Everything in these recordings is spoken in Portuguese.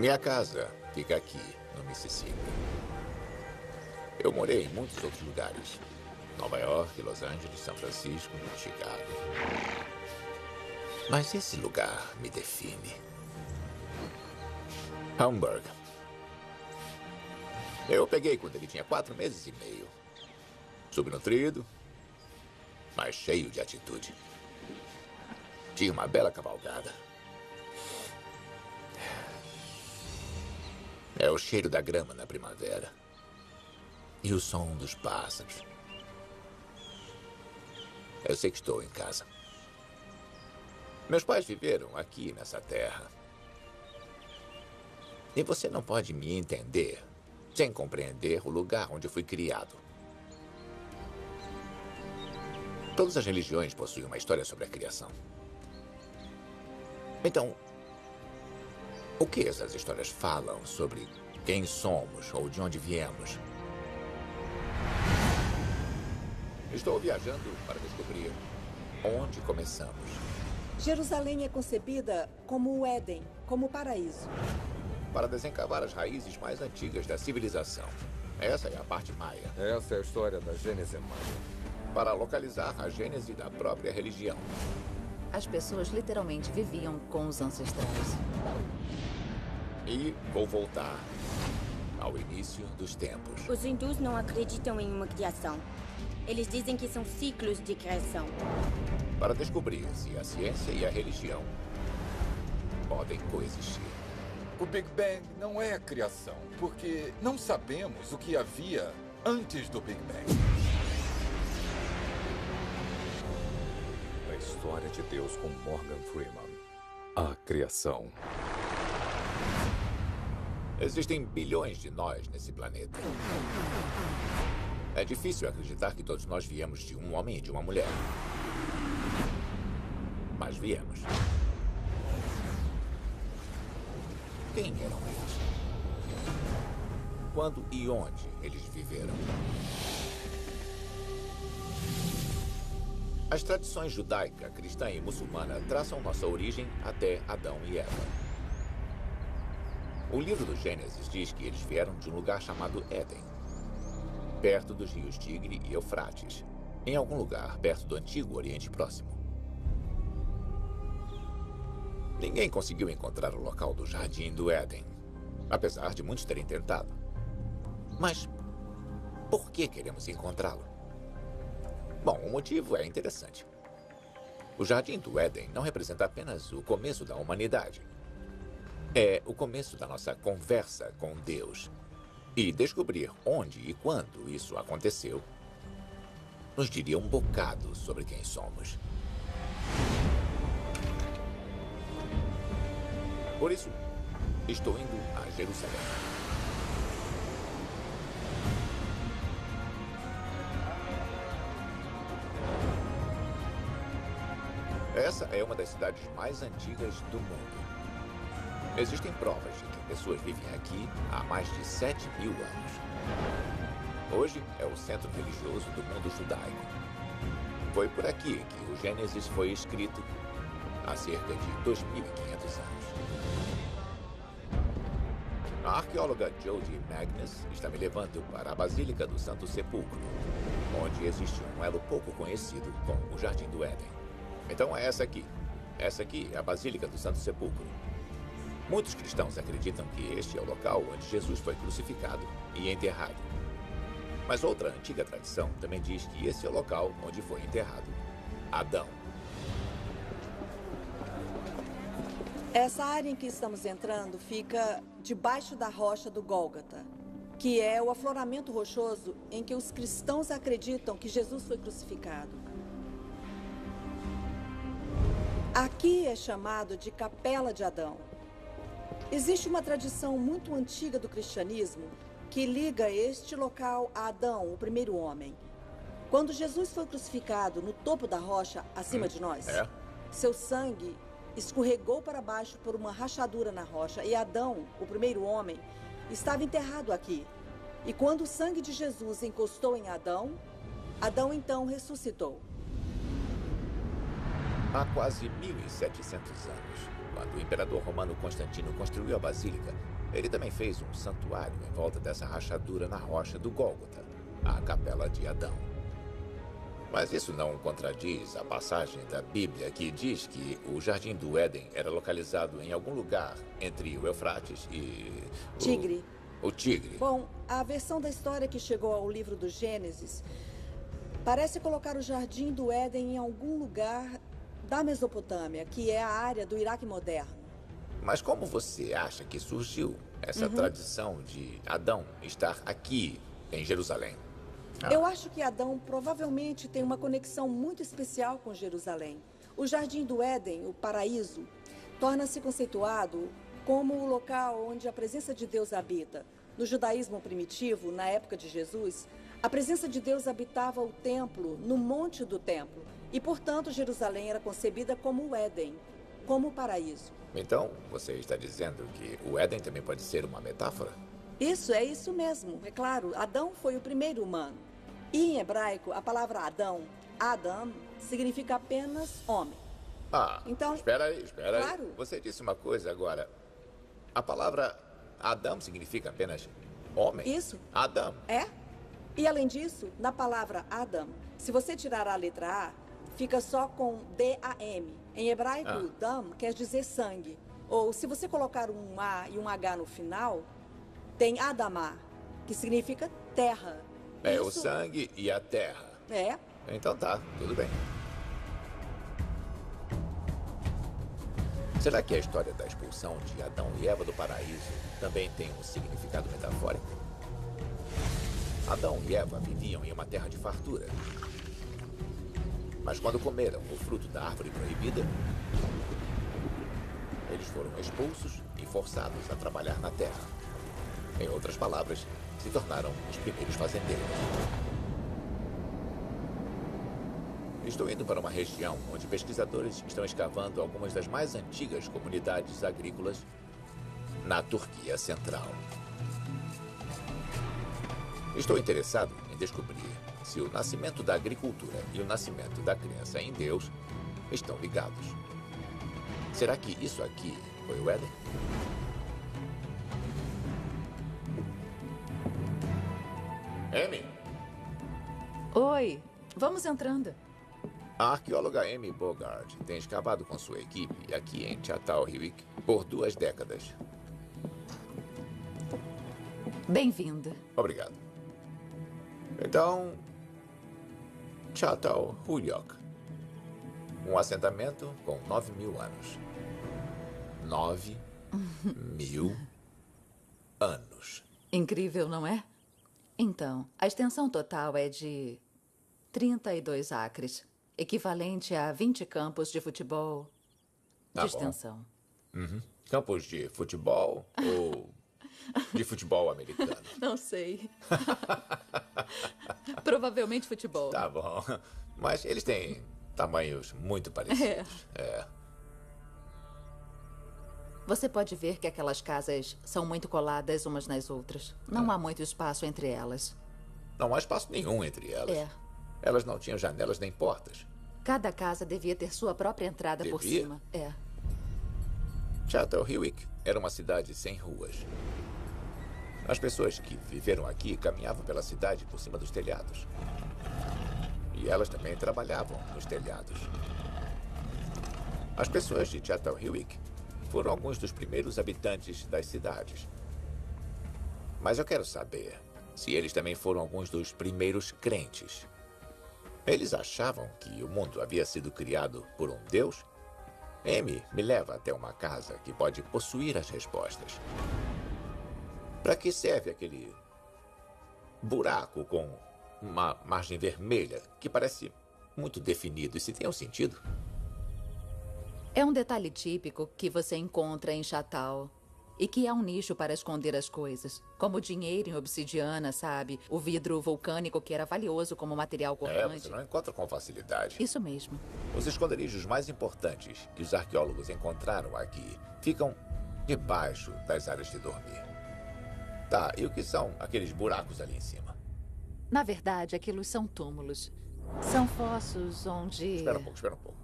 Minha casa fica aqui, no Mississippi. Eu morei em muitos outros lugares. Nova York, Los Angeles, São Francisco, Chicago. Mas esse lugar me define. Hamburg. Eu peguei quando ele tinha 4 meses e meio. Subnutrido, mas cheio de atitude. Tinha uma bela cavalgada. É o cheiro da grama na primavera. E o som dos pássaros. Eu sei que estou em casa. Meus pais viveram aqui nessa terra. E você não pode me entender sem compreender o lugar onde eu fui criado. Todas as religiões possuem uma história sobre a criação. Então, o que essas histórias falam sobre quem somos ou de onde viemos? Estou viajando para descobrir onde começamos. Jerusalém é concebida como o Éden, como o paraíso. Para desencavar as raízes mais antigas da civilização. Essa é a parte maia. Essa é a história da Gênese maia. Para localizar a gênese da própria religião. As pessoas literalmente viviam com os ancestrais. E vou voltar ao início dos tempos. Os hindus não acreditam em uma criação. Eles dizem que são ciclos de criação. Para descobrir se a ciência e a religião podem coexistir. O Big Bang não é a criação, porque não sabemos o que havia antes do Big Bang. A história de Deus com Morgan Freeman. A criação. Existem bilhões de nós nesse planeta. É difícil acreditar que todos nós viemos de um homem e de uma mulher. Mas viemos. Quem eram eles? Quando e onde eles viveram? As tradições judaica, cristã e muçulmana traçam nossa origem até Adão e Eva. O livro do Gênesis diz que eles vieram de um lugar chamado Éden, perto dos rios Tigre e Eufrates, em algum lugar perto do antigo Oriente Próximo. Ninguém conseguiu encontrar o local do Jardim do Éden, apesar de muitos terem tentado. Mas por que queremos encontrá-lo? Bom, o motivo é interessante. O Jardim do Éden não representa apenas o começo da humanidade. É o começo da nossa conversa com Deus. E descobrir onde e quando isso aconteceu nos diria um bocado sobre quem somos. Por isso, estou indo a Jerusalém. Essa é uma das cidades mais antigas do mundo. Existem provas de que pessoas vivem aqui há mais de 7.000 anos. Hoje é o centro religioso do mundo judaico. Foi por aqui que o Gênesis foi escrito há cerca de 2.500 anos. A arqueóloga Jodie Magnus está me levando para a Basílica do Santo Sepulcro, onde existe um elo pouco conhecido com o Jardim do Éden. Então é essa aqui. Essa aqui é a Basílica do Santo Sepulcro. Muitos cristãos acreditam que este é o local onde Jesus foi crucificado e enterrado. Mas outra antiga tradição também diz que esse é o local onde foi enterrado Adão. Essa área em que estamos entrando fica debaixo da rocha do Gólgota, que é o afloramento rochoso em que os cristãos acreditam que Jesus foi crucificado. Aqui é chamado de Capela de Adão. Existe uma tradição muito antiga do cristianismo que liga este local a Adão, o primeiro homem. Quando Jesus foi crucificado no topo da rocha, acima de nós, seu sangue escorregou para baixo por uma rachadura na rocha e Adão, o primeiro homem, estava enterrado aqui. E quando o sangue de Jesus encostou em Adão, Adão então ressuscitou. Há quase 1.700 anos, quando o imperador romano Constantino construiu a Basílica, ele também fez um santuário em volta dessa rachadura na rocha do Gólgota, a Capela de Adão. Mas isso não contradiz a passagem da Bíblia que diz que o Jardim do Éden era localizado em algum lugar entre o Eufrates e... Tigre. O Tigre. Bom, a versão da história que chegou ao livro do Gênesis parece colocar o Jardim do Éden em algum lugar da Mesopotâmia, que é a área do Iraque moderno. Mas como você acha que surgiu essa tradição de Adão estar aqui em Jerusalém? Eu acho que Adão provavelmente tem uma conexão muito especial com Jerusalém. O Jardim do Éden, o paraíso, torna-se conceituado como o local onde a presença de Deus habita. No judaísmo primitivo, na época de Jesus, a presença de Deus habitava o templo, no monte do templo. E, portanto, Jerusalém era concebida como o Éden, como o paraíso. Então, você está dizendo que o Éden também pode ser uma metáfora? É isso mesmo. É claro, Adão foi o primeiro humano. E em hebraico, a palavra Adão, Adam, significa apenas homem. Então, espera aí. Claro. Você disse uma coisa agora. A palavra Adão significa apenas homem? Isso. Adão. É? E além disso, na palavra Adam, se você tirar a letra A, fica só com D-A-M. Em hebraico, Dam quer dizer sangue. Ou se você colocar um A e um H no final, tem Adamá, que significa terra. É o sangue e a terra. É. Então tá, tudo bem. Será que a história da expulsão de Adão e Eva do paraíso também tem um significado metafórico? Adão e Eva viviam em uma terra de fartura. Mas quando comeram o fruto da árvore proibida, eles foram expulsos e forçados a trabalhar na terra. Em outras palavras, se tornaram os primeiros fazendeiros. Estou indo para uma região onde pesquisadores estão escavando algumas das mais antigas comunidades agrícolas na Turquia Central. Estou interessado em descobrir se o nascimento da agricultura e o nascimento da crença em Deus estão ligados. Será que isso aqui foi o Éden? Amy? Oi, vamos entrando. A arqueóloga Amy Bogart tem escavado com sua equipe aqui em Çatalhöyük por 2 décadas. Bem-vinda. Obrigado. Então, Çatalhöyük. Um assentamento com 9.000 anos. 9.000 anos. Incrível, não é? Então, a extensão total é de 32 acres, equivalente a 20 campos de futebol de extensão. Campos de futebol ou de futebol americano? Não sei. Provavelmente futebol. Tá bom. Mas eles têm tamanhos muito parecidos. É. Você pode ver que aquelas casas são muito coladas umas nas outras. Não há muito espaço entre elas. Não há espaço nenhum entre elas. É. Elas não tinham janelas nem portas. Cada casa devia ter sua própria entrada por Devia? cima. É. Çatalhöyük era uma cidade sem ruas. As pessoas que viveram aqui caminhavam pela cidade por cima dos telhados. E elas também trabalhavam nos telhados. As pessoas de Çatalhöyük foram alguns dos primeiros habitantes das cidades. Mas eu quero saber se eles também foram alguns dos primeiros crentes. Eles achavam que o mundo havia sido criado por um Deus? Amy me leva até uma casa que pode possuir as respostas. Para que serve aquele buraco com uma margem vermelha que parece muito definido? E se tem um sentido? É um detalhe típico que você encontra em Chatal e que é um nicho para esconder as coisas. Como o dinheiro em obsidiana, sabe? O vidro vulcânico que era valioso como material cortante. Você não encontra com facilidade. Isso mesmo. Os esconderijos mais importantes que os arqueólogos encontraram aqui ficam debaixo das áreas de dormir. Tá, e o que são aqueles buracos ali em cima? Na verdade, aquilo são túmulos. São fossos onde... Espera um pouco.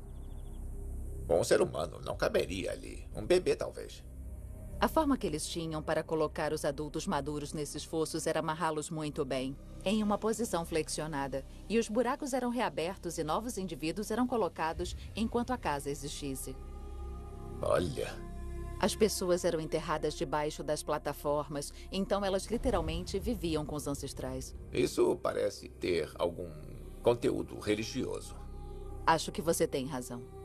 Um ser humano não caberia ali. Um bebê, talvez. A forma que eles tinham para colocar os adultos maduros nesses fossos era amarrá-los muito bem, em uma posição flexionada. E os buracos eram reabertos e novos indivíduos eram colocados enquanto a casa existisse. Olha. As pessoas eram enterradas debaixo das plataformas, então elas literalmente viviam com os ancestrais. Isso parece ter algum conteúdo religioso. Acho que você tem razão.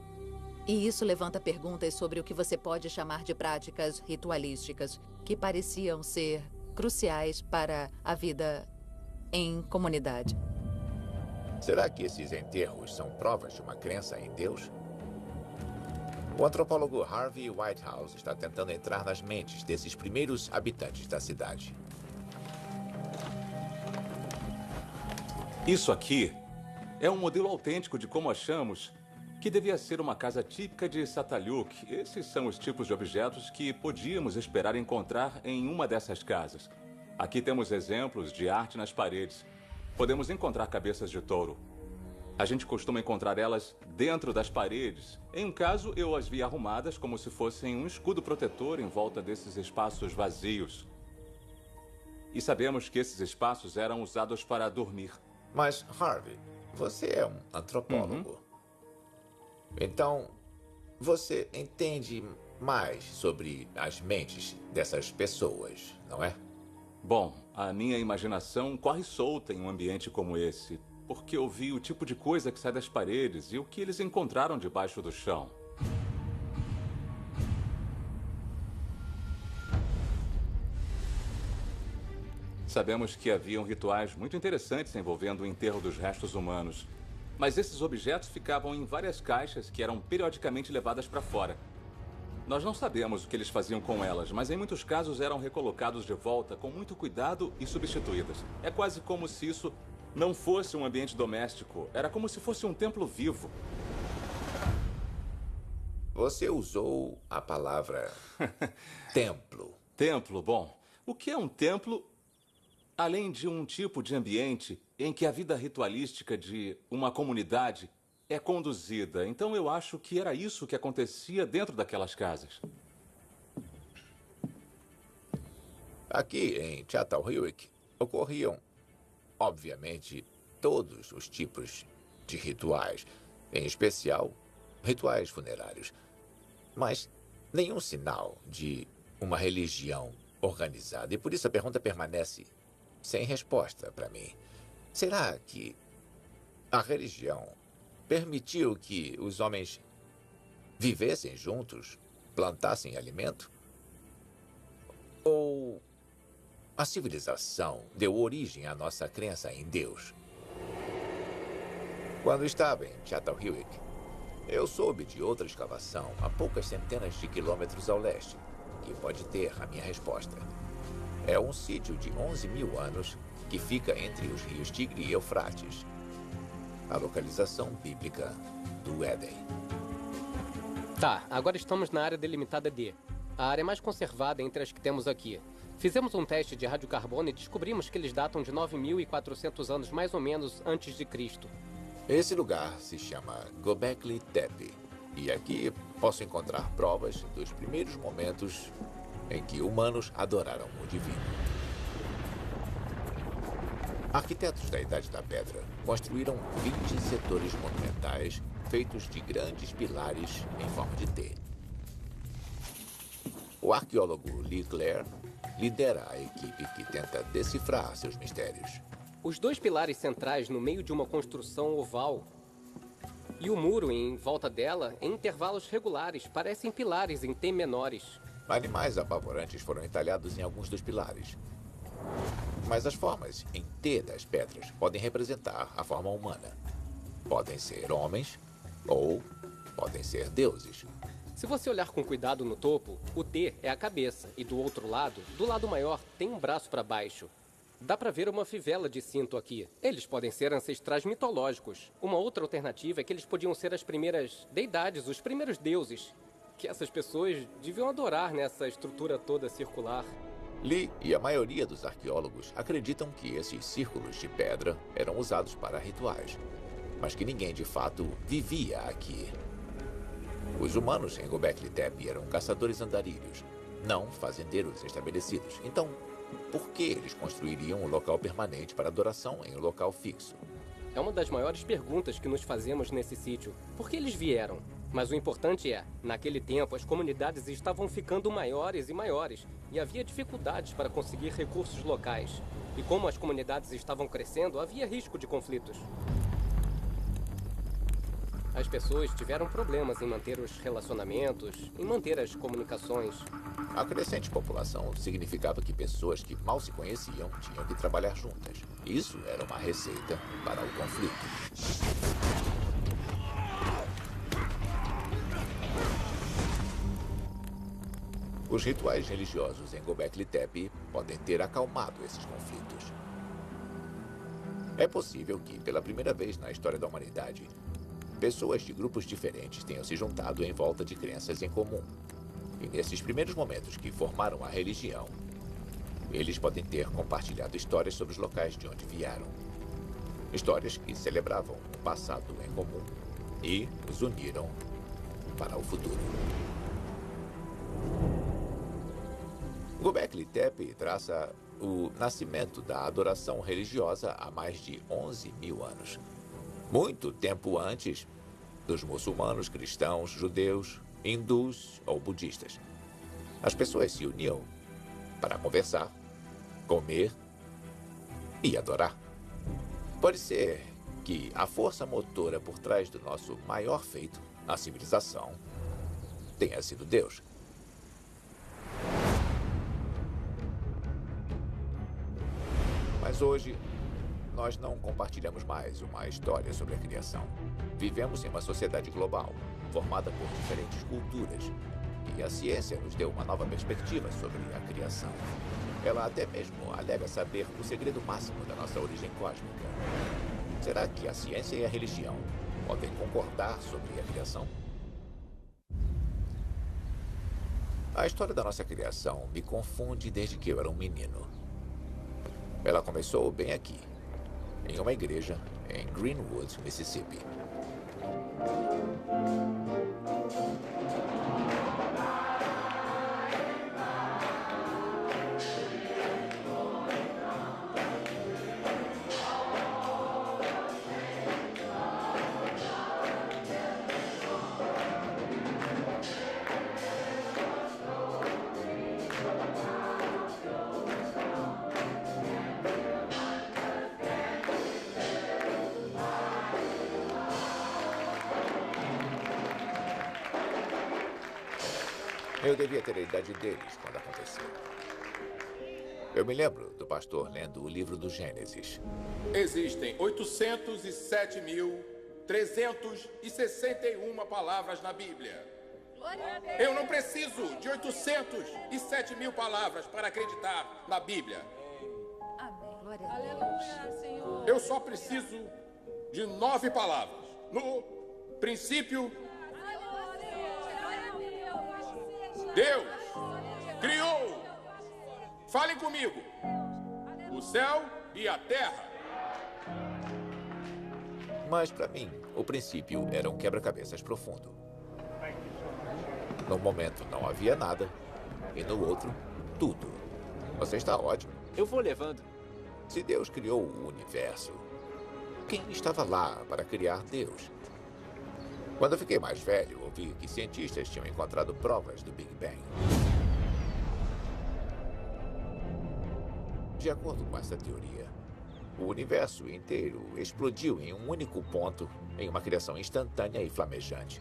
E isso levanta perguntas sobre o que você pode chamar de práticas ritualísticas, que pareciam ser cruciais para a vida em comunidade. Será que esses enterros são provas de uma crença em Deus? O antropólogo Harvey Whitehouse está tentando entrar nas mentes desses primeiros habitantes da cidade. Isso aqui é um modelo autêntico de como achamos que devia ser uma casa típica de Satalhuk. Esses são os tipos de objetos que podíamos esperar encontrar em uma dessas casas. Aqui temos exemplos de arte nas paredes. Podemos encontrar cabeças de touro. A gente costuma encontrar elas dentro das paredes. Em um caso, eu as vi arrumadas como se fossem um escudo protetor em volta desses espaços vazios. E sabemos que esses espaços eram usados para dormir. Mas, Harvey, você é um antropólogo. Então, você entende mais sobre as mentes dessas pessoas, não é? Bom, a minha imaginação corre solta em um ambiente como esse, porque eu vi o tipo de coisa que sai das paredes e o que eles encontraram debaixo do chão. Sabemos que haviam rituais muito interessantes envolvendo o enterro dos restos humanos. Mas esses objetos ficavam em várias caixas que eram periodicamente levadas para fora. Nós não sabemos o que eles faziam com elas, mas em muitos casos eram recolocados de volta com muito cuidado e substituídas. É quase como se isso não fosse um ambiente doméstico. Era como se fosse um templo vivo. Você usou a palavra templo. Templo, bom. O que é um templo, além de um tipo de ambiente em que a vida ritualística de uma comunidade é conduzida? Então eu acho que era isso que acontecia dentro daquelas casas. Aqui em Çatalhöyük ocorriam, obviamente, todos os tipos de rituais, em especial rituais funerários. Mas nenhum sinal de uma religião organizada. E por isso a pergunta permanece sem resposta para mim. Será que a religião permitiu que os homens vivessem juntos, plantassem alimento? Ou a civilização deu origem à nossa crença em Deus? Quando estava em Çatalhöyük, eu soube de outra escavação a poucas centenas de quilômetros ao leste, que pode ter a minha resposta. É um sítio de 11.000 anos que fica entre os rios Tigre e Eufrates. A localização bíblica do Éden. Tá, agora estamos na área delimitada D. A área mais conservada entre as que temos aqui. Fizemos um teste de radiocarbono e descobrimos que eles datam de 9.400 anos mais ou menos antes de Cristo. Esse lugar se chama Göbekli Tepe. E aqui posso encontrar provas dos primeiros momentos em que humanos adoraram o divino. Arquitetos da Idade da Pedra construíram 20 setores monumentais feitos de grandes pilares em forma de T. O arqueólogo Lee Clare lidera a equipe que tenta decifrar seus mistérios. Os dois pilares centrais no meio de uma construção oval e o muro em volta dela, em intervalos regulares, parecem pilares em T menores. Animais apavorantes foram entalhados em alguns dos pilares. Mas as formas em T das pedras podem representar a forma humana. Podem ser homens ou podem ser deuses. Se você olhar com cuidado no topo, o T é a cabeça e do outro lado, do lado maior, tem um braço para baixo. Dá para ver uma fivela de cinto aqui. Eles podem ser ancestrais mitológicos. Uma outra alternativa é que eles podiam ser as primeiras deidades, os primeiros deuses, que essas pessoas deviam adorar nessa estrutura toda circular. Lee e a maioria dos arqueólogos acreditam que esses círculos de pedra eram usados para rituais, mas que ninguém de fato vivia aqui. Os humanos em Göbekli Tepe eram caçadores andarilhos, não fazendeiros estabelecidos. Então, por que eles construiriam um local permanente para adoração em um local fixo? É uma das maiores perguntas que nos fazemos nesse sítio. Por que eles vieram? Mas o importante é, naquele tempo, as comunidades estavam ficando maiores e maiores, e havia dificuldades para conseguir recursos locais. E como as comunidades estavam crescendo, havia risco de conflitos. As pessoas tiveram problemas em manter os relacionamentos, em manter as comunicações. A crescente população significava que pessoas que mal se conheciam tinham que trabalhar juntas. Isso era uma receita para o conflito. Os rituais religiosos em Göbekli Tepe podem ter acalmado esses conflitos. É possível que, pela primeira vez na história da humanidade, pessoas de grupos diferentes tenham se juntado em volta de crenças em comum. E nesses primeiros momentos que formaram a religião, eles podem ter compartilhado histórias sobre os locais de onde vieram. Histórias que celebravam o passado em comum e os uniram para o futuro. Göbekli Tepe traça o nascimento da adoração religiosa há mais de 11 mil anos. Muito tempo antes dos muçulmanos, cristãos, judeus, hindus ou budistas. As pessoas se uniam para conversar, comer e adorar. Pode ser que a força motora por trás do nosso maior feito, a civilização, tenha sido Deus. Mas hoje, nós não compartilhamos mais uma história sobre a criação. Vivemos em uma sociedade global, formada por diferentes culturas. E a ciência nos deu uma nova perspectiva sobre a criação. Ela até mesmo alega saber o segredo máximo da nossa origem cósmica. Será que a ciência e a religião podem concordar sobre a criação? A história da nossa criação me confunde desde que eu era um menino. Ela começou bem aqui, em uma igreja em Greenwood, Mississippi. Eu devia ter a idade deles quando aconteceu. Eu me lembro do pastor lendo o livro do Gênesis. Existem 807.361 palavras na Bíblia. Eu não preciso de 807.000 palavras para acreditar na Bíblia. Amém. Glória a Deus. Eu só preciso de 9 palavras. No princípio, Deus criou, falem comigo, o céu e a terra. Mas para mim, o princípio era um quebra-cabeças profundo. Num momento não havia nada, e no outro, tudo. Você está ótimo. Eu vou levando. Se Deus criou o universo, quem estava lá para criar Deus? Quando eu fiquei mais velho, ouvi que cientistas tinham encontrado provas do Big Bang. De acordo com essa teoria, o universo inteiro explodiu em um único ponto, em uma criação instantânea e flamejante.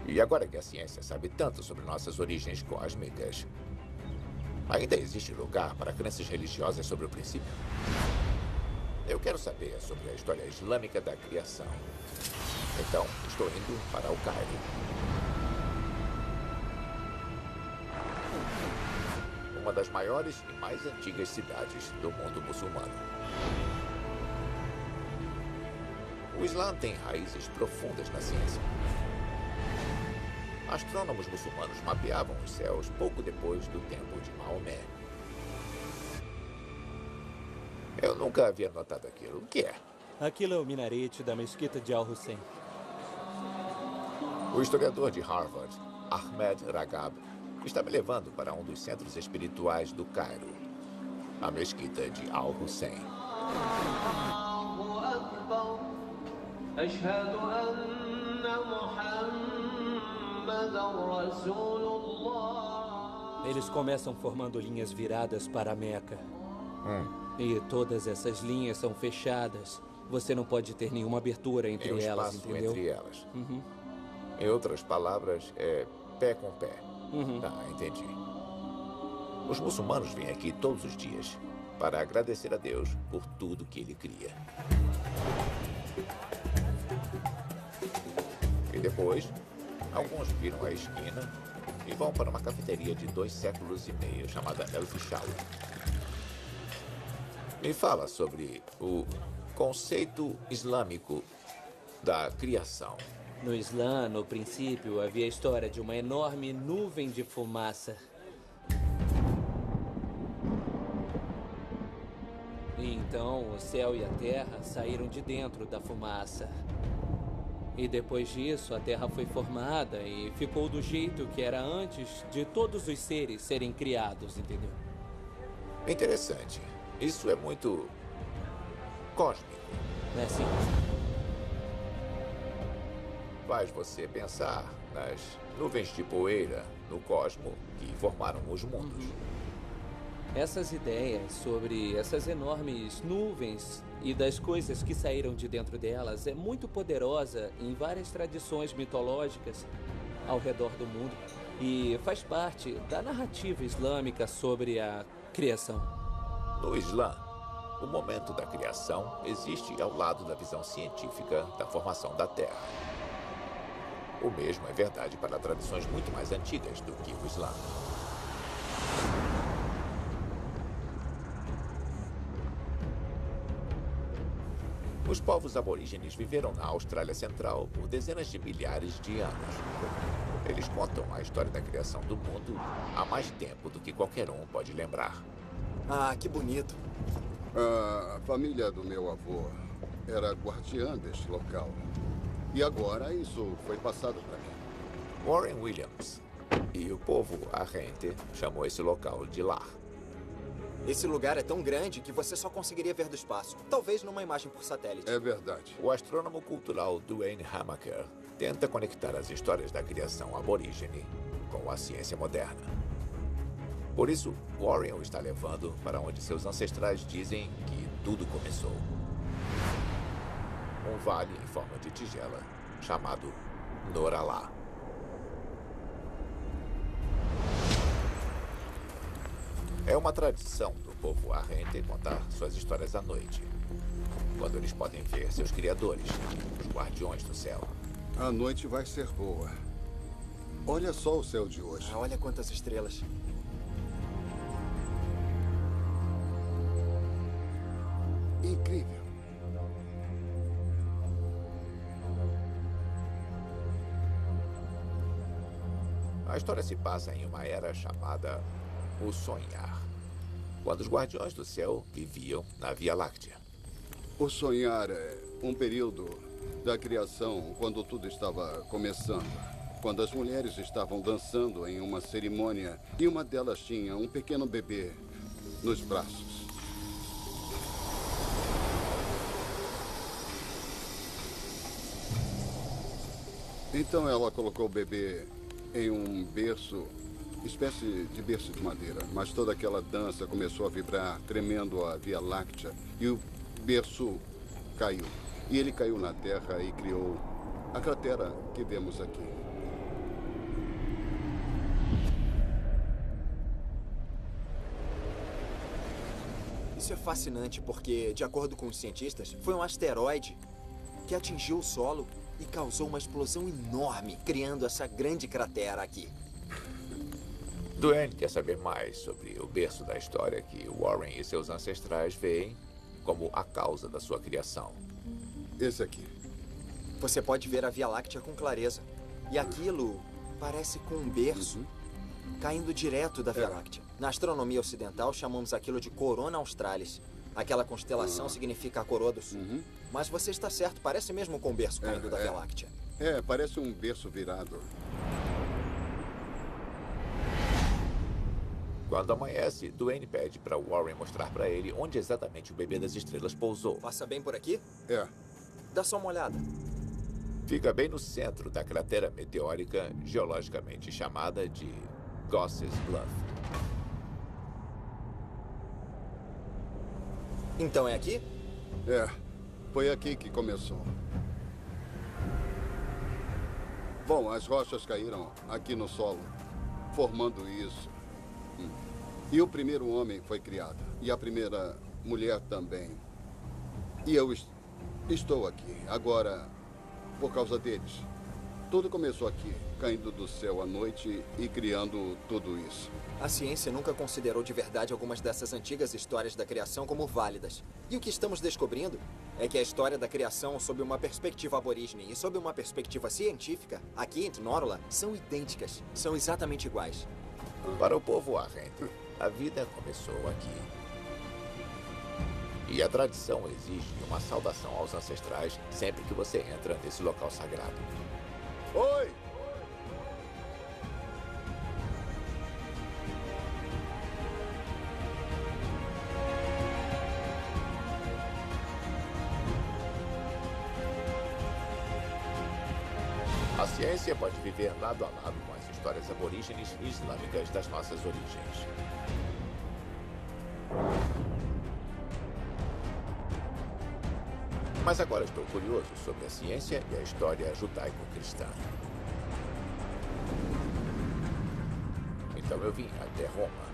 E agora que a ciência sabe tanto sobre nossas origens cósmicas, ainda existe lugar para crenças religiosas sobre o princípio? Eu quero saber sobre a história islâmica da criação. Então, estou indo para o Cairo. Uma das maiores e mais antigas cidades do mundo muçulmano. O Islã tem raízes profundas na ciência. Astrônomos muçulmanos mapeavam os céus pouco depois do tempo de Maomé. Eu nunca havia notado aquilo. O que é? Aquilo é o minarete da mesquita de Al-Hussein. O historiador de Harvard, Ahmed Ragab, está me levando para um dos centros espirituais do Cairo, a mesquita de Al-Hussein. Eles começam formando linhas viradas para a Meca. E todas essas linhas são fechadas. Você não pode ter nenhuma abertura entre elas, entendeu? Entre elas. Em outras palavras, é pé com pé. Tá, entendi. Os muçulmanos vêm aqui todos os dias para agradecer a Deus por tudo que Ele cria. E depois, alguns viram a esquina e vão para uma cafeteria de 2 séculos e meio chamada El Fichal. Me fala sobre o conceito islâmico da criação. No Islã, no princípio, havia a história de uma enorme nuvem de fumaça. E então o céu e a terra saíram de dentro da fumaça. E depois disso, a terra foi formada e ficou do jeito que era antes de todos os seres serem criados, entendeu? Interessante. Isso é muito cósmico. É sim. Faz você pensar nas nuvens de poeira no cosmo que formaram os mundos. Essas ideias sobre essas enormes nuvens e das coisas que saíram de dentro delas é muito poderosa em várias tradições mitológicas ao redor do mundo e faz parte da narrativa islâmica sobre a criação. No Islã, o momento da criação existe ao lado da visão científica da formação da Terra. O mesmo é verdade para tradições muito mais antigas do que o Islã. Os povos aborígenes viveram na Austrália Central por dezenas de milhares de anos. Eles contam a história da criação do mundo há mais tempo do que qualquer um pode lembrar. Ah, que bonito. A família do meu avô era guardiã deste local. E agora isso foi passado para mim. Warren Williams e o povo Arrente chamou esse local de lar. Esse lugar é tão grande que você só conseguiria ver do espaço. Talvez numa imagem por satélite. É verdade. O astrônomo cultural Duane Hamaker tenta conectar as histórias da criação aborígene com a ciência moderna. Por isso, Warren o está levando para onde seus ancestrais dizem que tudo começou. Um vale em forma de tigela, chamado Noralá. É uma tradição do povo Arrente contar suas histórias à noite, quando eles podem ver seus criadores, os guardiões do céu. A noite vai ser boa. Olha só o céu de hoje. Olha quantas estrelas. Incrível. A história se passa em uma era chamada o Sonhar, quando os guardiões do céu viviam na Via Láctea. O Sonhar é um período da criação quando tudo estava começando. Quando as mulheres estavam dançando em uma cerimônia e uma delas tinha um pequeno bebê nos braços. Então ela colocou o bebê em um berço, espécie de berço de madeira. Mas toda aquela dança começou a vibrar, tremendo a Via Láctea. E o berço caiu. E ele caiu na terra e criou a cratera que vemos aqui. Isso é fascinante porque, de acordo com os cientistas, foi um asteroide que atingiu o solo e causou uma explosão enorme, criando essa grande cratera aqui. Duane quer saber mais sobre o berço da história que Warren e seus ancestrais veem como a causa da sua criação. Esse aqui. Você pode ver a Via Láctea com clareza. E aquilo parece com um berço caindo direto da Via Láctea. Na astronomia ocidental, chamamos aquilo de Corona Australis. Aquela constelação significa a coroa do sul. Mas você está certo, parece mesmo com o berço caindo da Via Láctea. É, parece um berço virado. Quando amanhece, Dwayne pede para Warren mostrar para ele onde exatamente o bebê das estrelas pousou. Passa bem por aqui? É. Dá só uma olhada. Fica bem no centro da cratera meteórica, geologicamente chamada de Gosses Bluff. Então é aqui? É. Foi aqui que começou. Bom, as rochas caíram aqui no solo, formando isso. E o primeiro homem foi criado. E a primeira mulher também. E eu estou aqui agora por causa deles. Tudo começou aqui, caindo do céu à noite e criando tudo isso. A ciência nunca considerou de verdade algumas dessas antigas histórias da criação como válidas. E o que estamos descobrindo é que a história da criação, sob uma perspectiva aborígene e sob uma perspectiva científica, aqui em Tnorla, são idênticas. São exatamente iguais. Para o povo Arrente, a vida começou aqui. E a tradição exige uma saudação aos ancestrais sempre que você entra nesse local sagrado. Oi! A ciência pode viver lado a lado com as histórias aborígenes e islâmicas das nossas origens. Mas agora estou curioso sobre a ciência e a história judaico-cristã. Então eu vim até Roma,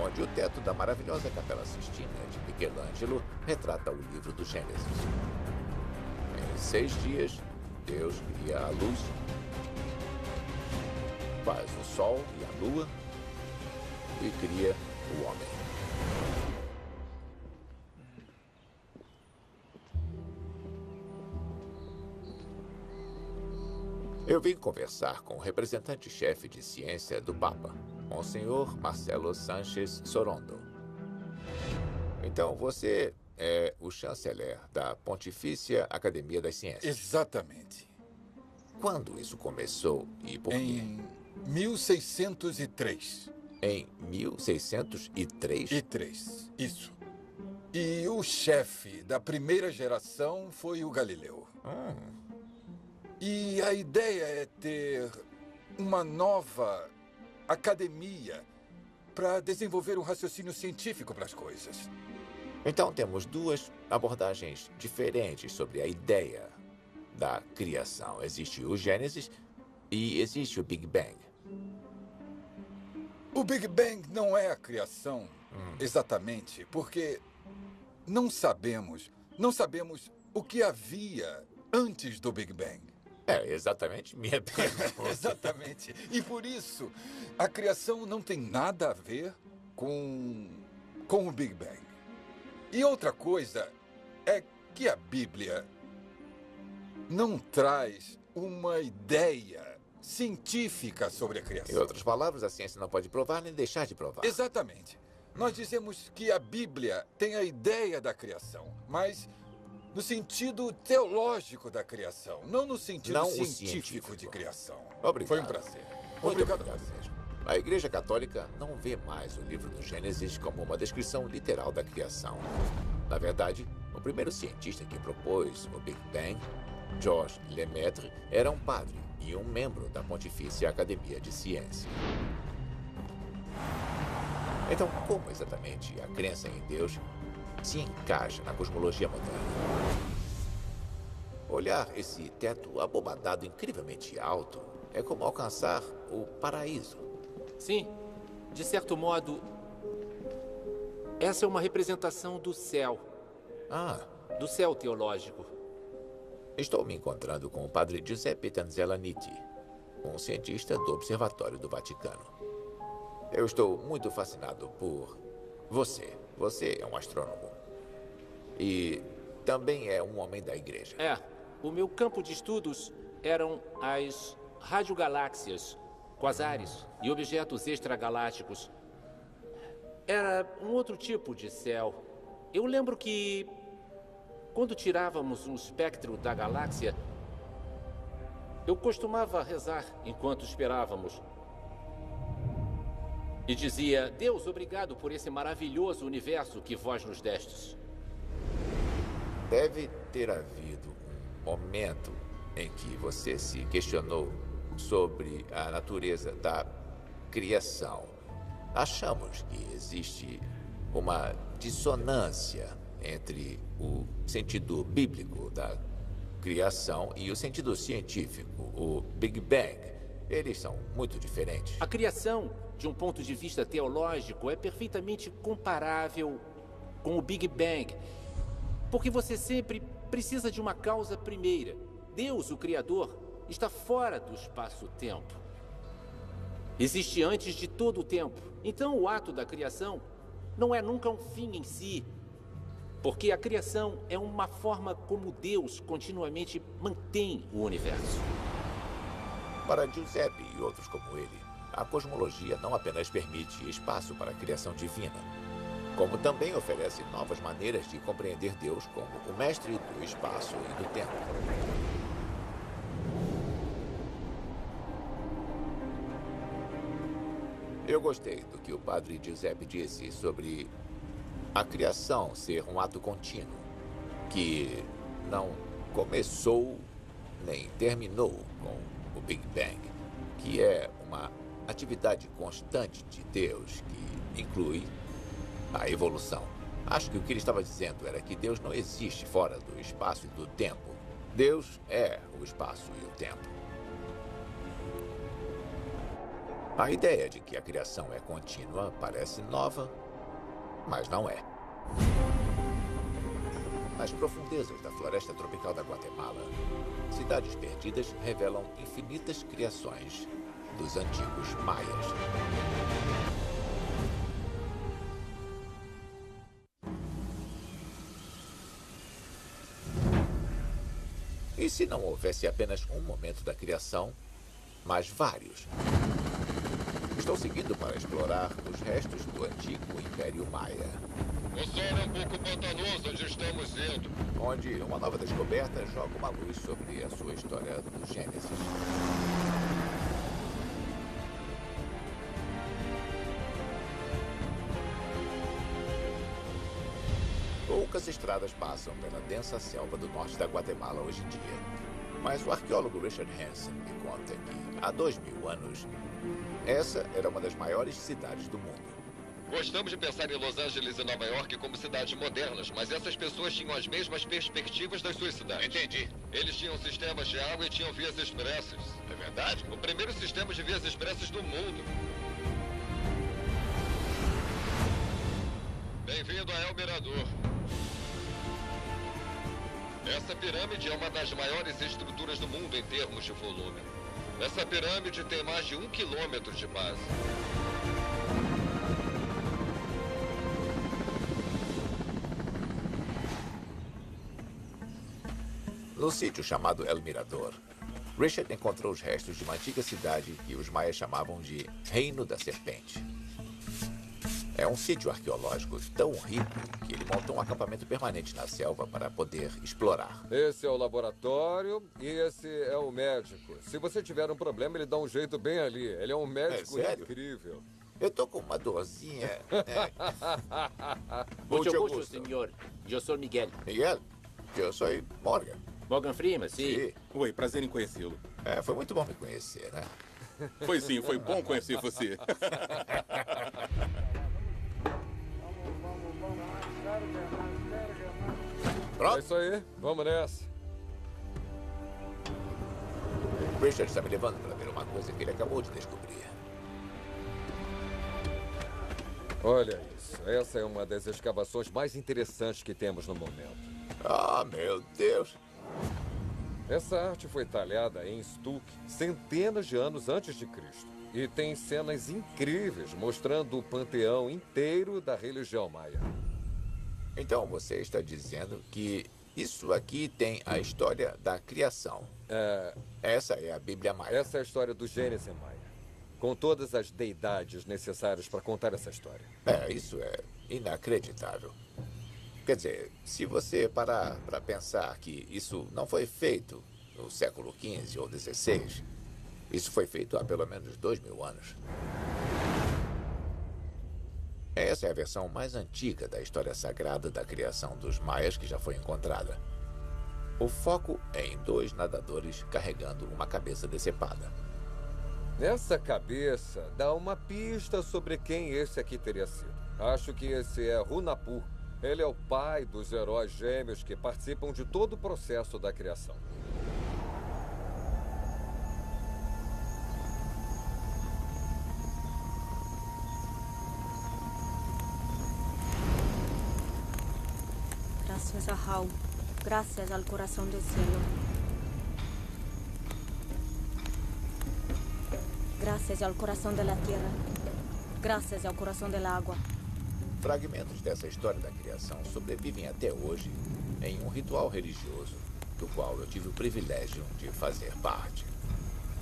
onde o teto da maravilhosa Capela Sistina de Michelangelo retrata o livro do Gênesis. Em 6 dias, Deus cria a luz, faz o sol e a lua e cria o homem. Eu vim conversar com o representante-chefe de ciência do Papa, Monsenhor Marcelo Sánchez Sorondo. Então, você é o chanceler da Pontifícia Academia das Ciências. Exatamente. Quando isso começou e por quê? Em 1603. Em 1603? Isso. E o chefe da primeira geração foi o Galileu. E a ideia é ter uma nova academia para desenvolver um raciocínio científico para as coisas. Então temos duas abordagens diferentes sobre a ideia da criação. Existe o Gênesis e existe o Big Bang. O Big Bang não é a criação exatamente, porque não sabemos o que havia antes do Big Bang. É exatamente minha pergunta. Exatamente. E por isso, a criação não tem nada a ver com o Big Bang. E outra coisa é que a Bíblia não traz uma ideia científica sobre a criação. Em outras palavras, a ciência não pode provar nem deixar de provar. Exatamente. Nós dizemos que a Bíblia tem a ideia da criação, mas no sentido teológico da criação, não no sentido científico de criação. Obrigado. Foi um prazer. Obrigado. A Igreja Católica não vê mais o livro do Gênesis como uma descrição literal da criação. Na verdade, o primeiro cientista que propôs o Big Bang, Georges Lemaitre, era um padre e um membro da Pontifícia Academia de Ciência. Então, como exatamente a crença em Deus se encaixa na cosmologia moderna? Olhar esse teto abobadado incrivelmente alto é como alcançar o paraíso. Sim, de certo modo, essa é uma representação do céu. Do céu teológico. Estou me encontrando com o padre Giuseppe Tanzella-Nitti, um cientista do Observatório do Vaticano. Eu estou muito fascinado por você. Você é um astrônomo. E também é um homem da igreja. O meu campo de estudos eram as radiogaláxias, quasares e objetos extragalácticos. Era um outro tipo de céu. Eu lembro que, quando tirávamos um espectro da galáxia, Eu costumava rezar enquanto esperávamos. E dizia: Deus, obrigado por esse maravilhoso universo que vós nos destes. Deve ter havido um momento em que você se questionou sobre a natureza da criação. Achamos que existe uma dissonância entre o sentido bíblico da criação e o sentido científico, o Big Bang. Eles são muito diferentes. A criação, de um ponto de vista teológico, é perfeitamente comparável com o Big Bang, porque você sempre precisa de uma causa primeira. Deus, o Criador, está fora do espaço-tempo. Existe antes de todo o tempo. Então, o ato da criação não é nunca um fim em si, porque a criação é uma forma como Deus continuamente mantém o universo. Para Giuseppe e outros como ele, a cosmologia não apenas permite espaço para a criação divina, como também oferece novas maneiras de compreender Deus como o mestre do espaço e do tempo. Eu gostei do que o padre Giuseppe disse sobre a criação ser um ato contínuo, que não começou nem terminou com o Big Bang, que é uma atividade constante de Deus que inclui a evolução. Acho que o que ele estava dizendo era que Deus não existe fora do espaço e do tempo. Deus é o espaço e o tempo. A ideia de que a criação é contínua parece nova, mas não é. Nas profundezas da floresta tropical da Guatemala, cidades perdidas revelam infinitas criações dos antigos maias. E se não houvesse apenas um momento da criação, mas vários? Estou seguindo para explorar os restos do antigo Império Maia. O solo é um pouco pantanoso onde estamos indo. Onde uma nova descoberta joga uma luz sobre a sua história do Gênesis. Poucas estradas passam pela densa selva do norte da Guatemala hoje em dia. Mas o arqueólogo Richard Hansen me conta que, há 2000 anos, essa era uma das maiores cidades do mundo. Gostamos de pensar em Los Angeles e Nova York como cidades modernas, mas essas pessoas tinham as mesmas perspectivas das suas cidades. Entendi. Eles tinham sistemas de água e tinham vias expressas. É verdade? O primeiro sistema de vias expressas do mundo. Bem-vindo a El Mirador. Essa pirâmide é uma das maiores estruturas do mundo em termos de volume. Essa pirâmide tem mais de 1 quilômetro de base. No sítio chamado El Mirador, Richard encontrou os restos de uma antiga cidade que os maias chamavam de Reino da Serpente. É um sítio arqueológico tão rico que ele montou um acampamento permanente na selva para poder explorar. Esse é o laboratório e esse é o médico. Se você tiver um problema, ele dá um jeito bem ali. Ele é um médico incrível. Eu tô com uma dorzinha. Muito gusto, senhor. Eu sou Miguel. Miguel? Eu sou Morgan. Morgan Freeman, sim. Sim. Oi, prazer em conhecê-lo. Foi muito bom me conhecer, né? Foi sim, foi bom conhecer você. Pronto? É isso aí, vamos nessa. Richard está me levando para ver uma coisa que ele acabou de descobrir. Olha isso, essa é uma das escavações mais interessantes que temos no momento. Ah, meu Deus! Essa arte foi talhada em estuque centenas de anos antes de Cristo. E tem cenas incríveis mostrando o panteão inteiro da religião maia. Então você está dizendo que isso aqui tem a história da criação. Essa é a Bíblia Maia. Essa é a história do Gênesis Maia. Com todas as deidades necessárias para contar essa história. Isso é inacreditável. Quer dizer, se você parar para pensar que isso não foi feito no século XV ou XVI. Isso foi feito há pelo menos 2.000 anos. Essa é a versão mais antiga da história sagrada da criação dos maias que já foi encontrada. O foco é em 2 nadadores carregando uma cabeça decepada. Essa cabeça dá uma pista sobre quem esse aqui teria sido. Acho que esse é Hunahpu. Ele é o pai dos heróis gêmeos que participam de todo o processo da criação. Gracias a Hau. Gracias al corazón del cielo. Gracias al corazón de la tierra. Gracias al corazón del agua. Fragmentos dessa história da criação sobrevivem até hoje em um ritual religioso, do qual eu tive o privilégio de fazer parte.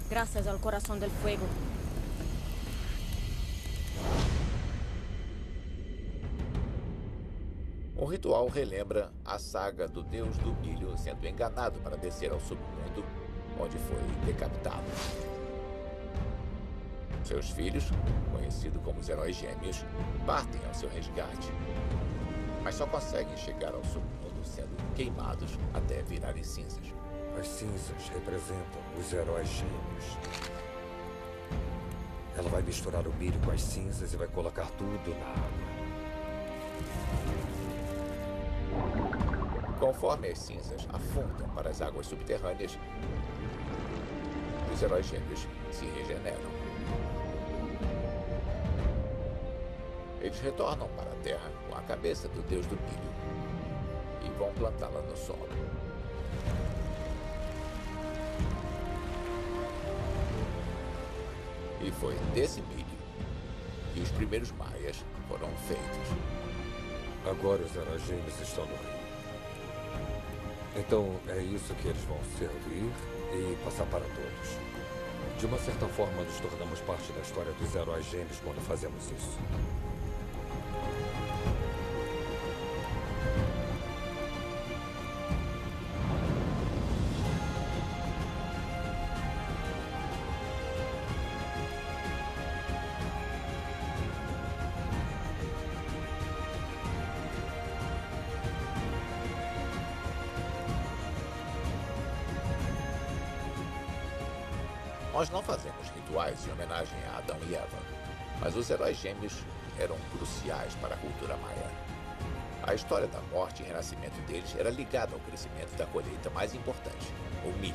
Gracias al corazón del fuego. O ritual relembra a saga do deus do milho sendo enganado para descer ao submundo, onde foi decapitado. Seus filhos, conhecidos como os heróis gêmeos, partem ao seu resgate, mas só conseguem chegar ao submundo sendo queimados até virarem cinzas. As cinzas representam os heróis gêmeos. Ela vai misturar o milho com as cinzas e vai colocar tudo na água. Conforme as cinzas afundam para as águas subterrâneas, os heróis gêmeos se regeneram. Eles retornam para a Terra com a cabeça do deus do milho e vão plantá-la no solo. E foi desse milho que os primeiros maias foram feitos. Agora os heróis gêmeos estão no rio. Então é isso que eles vão servir e passar para todos. De uma certa forma, nos tornamos parte da história dos heróis gêmeos quando fazemos isso. Nós não fazemos rituais em homenagem a Adão e Eva, mas os heróis gêmeos eram cruciais para a cultura maia. A história da morte e renascimento deles era ligada ao crescimento da colheita mais importante, o milho,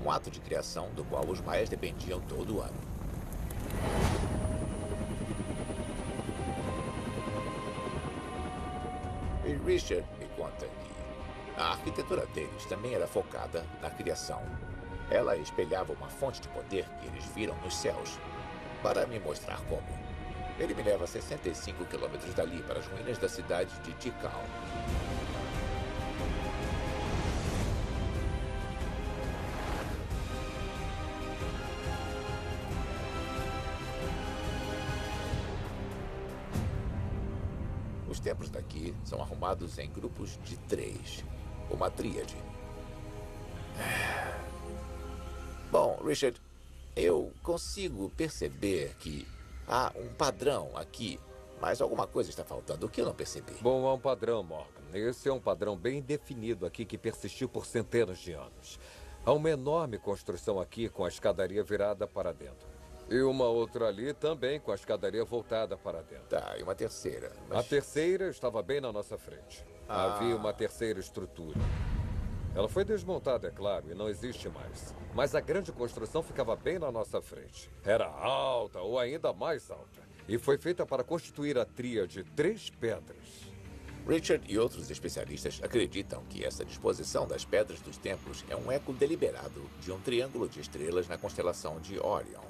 um ato de criação do qual os maias dependiam todo o ano. E Richard me conta que a arquitetura deles também era focada na criação. Ela espelhava uma fonte de poder que eles viram nos céus. Para me mostrar como, ele me leva 65 quilômetros dali para as ruínas da cidade de Tikal. Os templos daqui são arrumados em grupos de 3, uma tríade. Bom, Richard, eu consigo perceber que há um padrão aqui, mas alguma coisa está faltando. O que eu não percebi? Bom, há um padrão, Morgan. Esse é um padrão bem definido aqui que persistiu por centenas de anos. Há uma enorme construção aqui com a escadaria virada para dentro. E uma outra ali também com a escadaria voltada para dentro. Tá, e uma terceira. A terceira estava bem na nossa frente. Havia uma terceira estrutura. Ela foi desmontada, é claro, e não existe mais. Mas a grande construção ficava bem na nossa frente. Era alta ou ainda mais alta. E foi feita para constituir a tríade 3 pedras. Richard e outros especialistas acreditam que essa disposição das pedras dos templos é um eco deliberado de um triângulo de estrelas na constelação de Orion.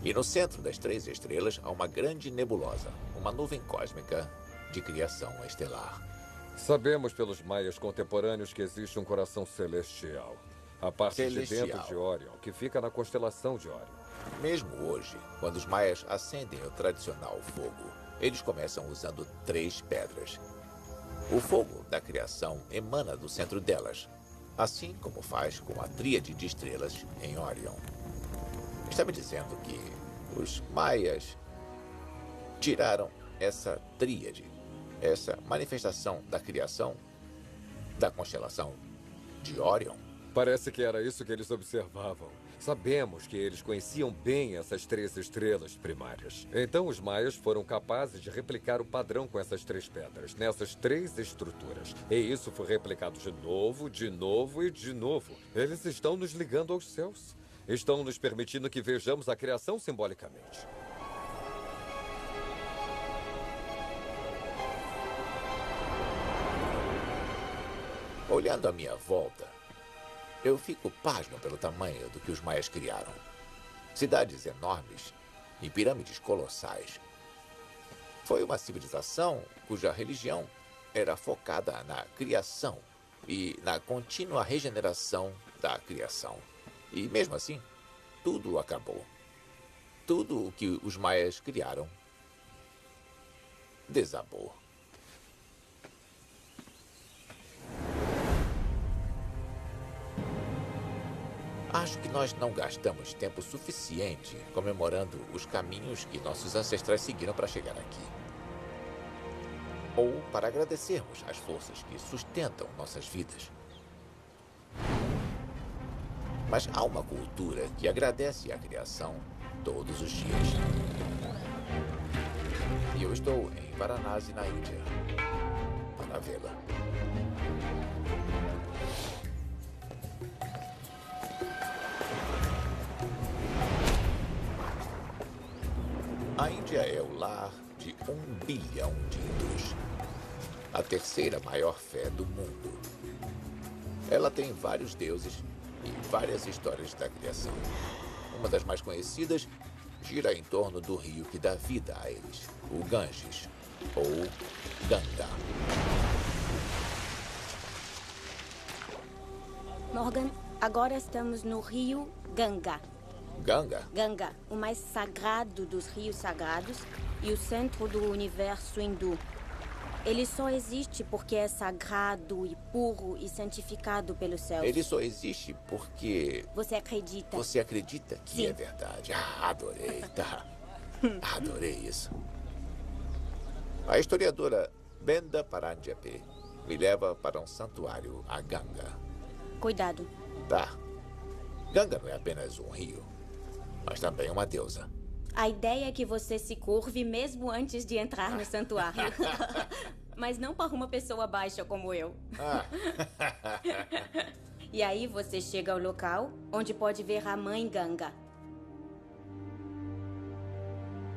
E no centro das 3 estrelas há uma grande nebulosa, uma nuvem cósmica de criação estelar. Sabemos pelos maias contemporâneos que existe um coração celestial. A parte de dentro de Orion, que fica na constelação de Orion. Mesmo hoje, quando os maias acendem o tradicional fogo, eles começam usando 3 pedras. O fogo da criação emana do centro delas. Assim como faz com a tríade de estrelas em Orion. Está me dizendo que os maias tiraram essa tríade, essa manifestação da criação da constelação de Orion? Parece que era isso que eles observavam. Sabemos que eles conheciam bem essas 3 estrelas primárias. Então os maias foram capazes de replicar o padrão com essas 3 pedras, nessas 3 estruturas. E isso foi replicado de novo, de novo e de novo. Eles estão nos ligando aos céus. Estão nos permitindo que vejamos a criação simbolicamente. Olhando à minha volta, eu fico pasmo pelo tamanho do que os maias criaram. Cidades enormes e pirâmides colossais. Foi uma civilização cuja religião era focada na criação e na contínua regeneração da criação. E mesmo assim, tudo acabou. Tudo o que os maias criaram desabou. Acho que nós não gastamos tempo suficiente comemorando os caminhos que nossos ancestrais seguiram para chegar aqui. Ou para agradecermos as forças que sustentam nossas vidas. Mas há uma cultura que agradece a criação todos os dias. E eu estou em Varanasi, na Índia, para vê-la. A Índia é o lar de 1 bilhão de hindus, a terceira maior fé do mundo. Ela tem vários deuses e várias histórias da criação. Uma das mais conhecidas gira em torno do rio que dá vida a eles, o Ganges, ou Ganga. Morgan, agora estamos no rio Ganga. Ganga? Ganga, o mais sagrado dos rios sagrados e o centro do universo hindu. Ele só existe porque é sagrado e puro e santificado pelos céus. Ele só existe porque... Você acredita? Você acredita que Sim. é verdade? Ah, adorei, tá. Adorei isso. A historiadora Benda Paranjape me leva para um santuário, a Ganga. Cuidado. Tá. Ganga não é apenas um rio, mas também uma deusa. A ideia é que você se curve mesmo antes de entrar no santuário. Mas não para uma pessoa baixa como eu. E aí você chega ao local onde pode ver a mãe Ganga.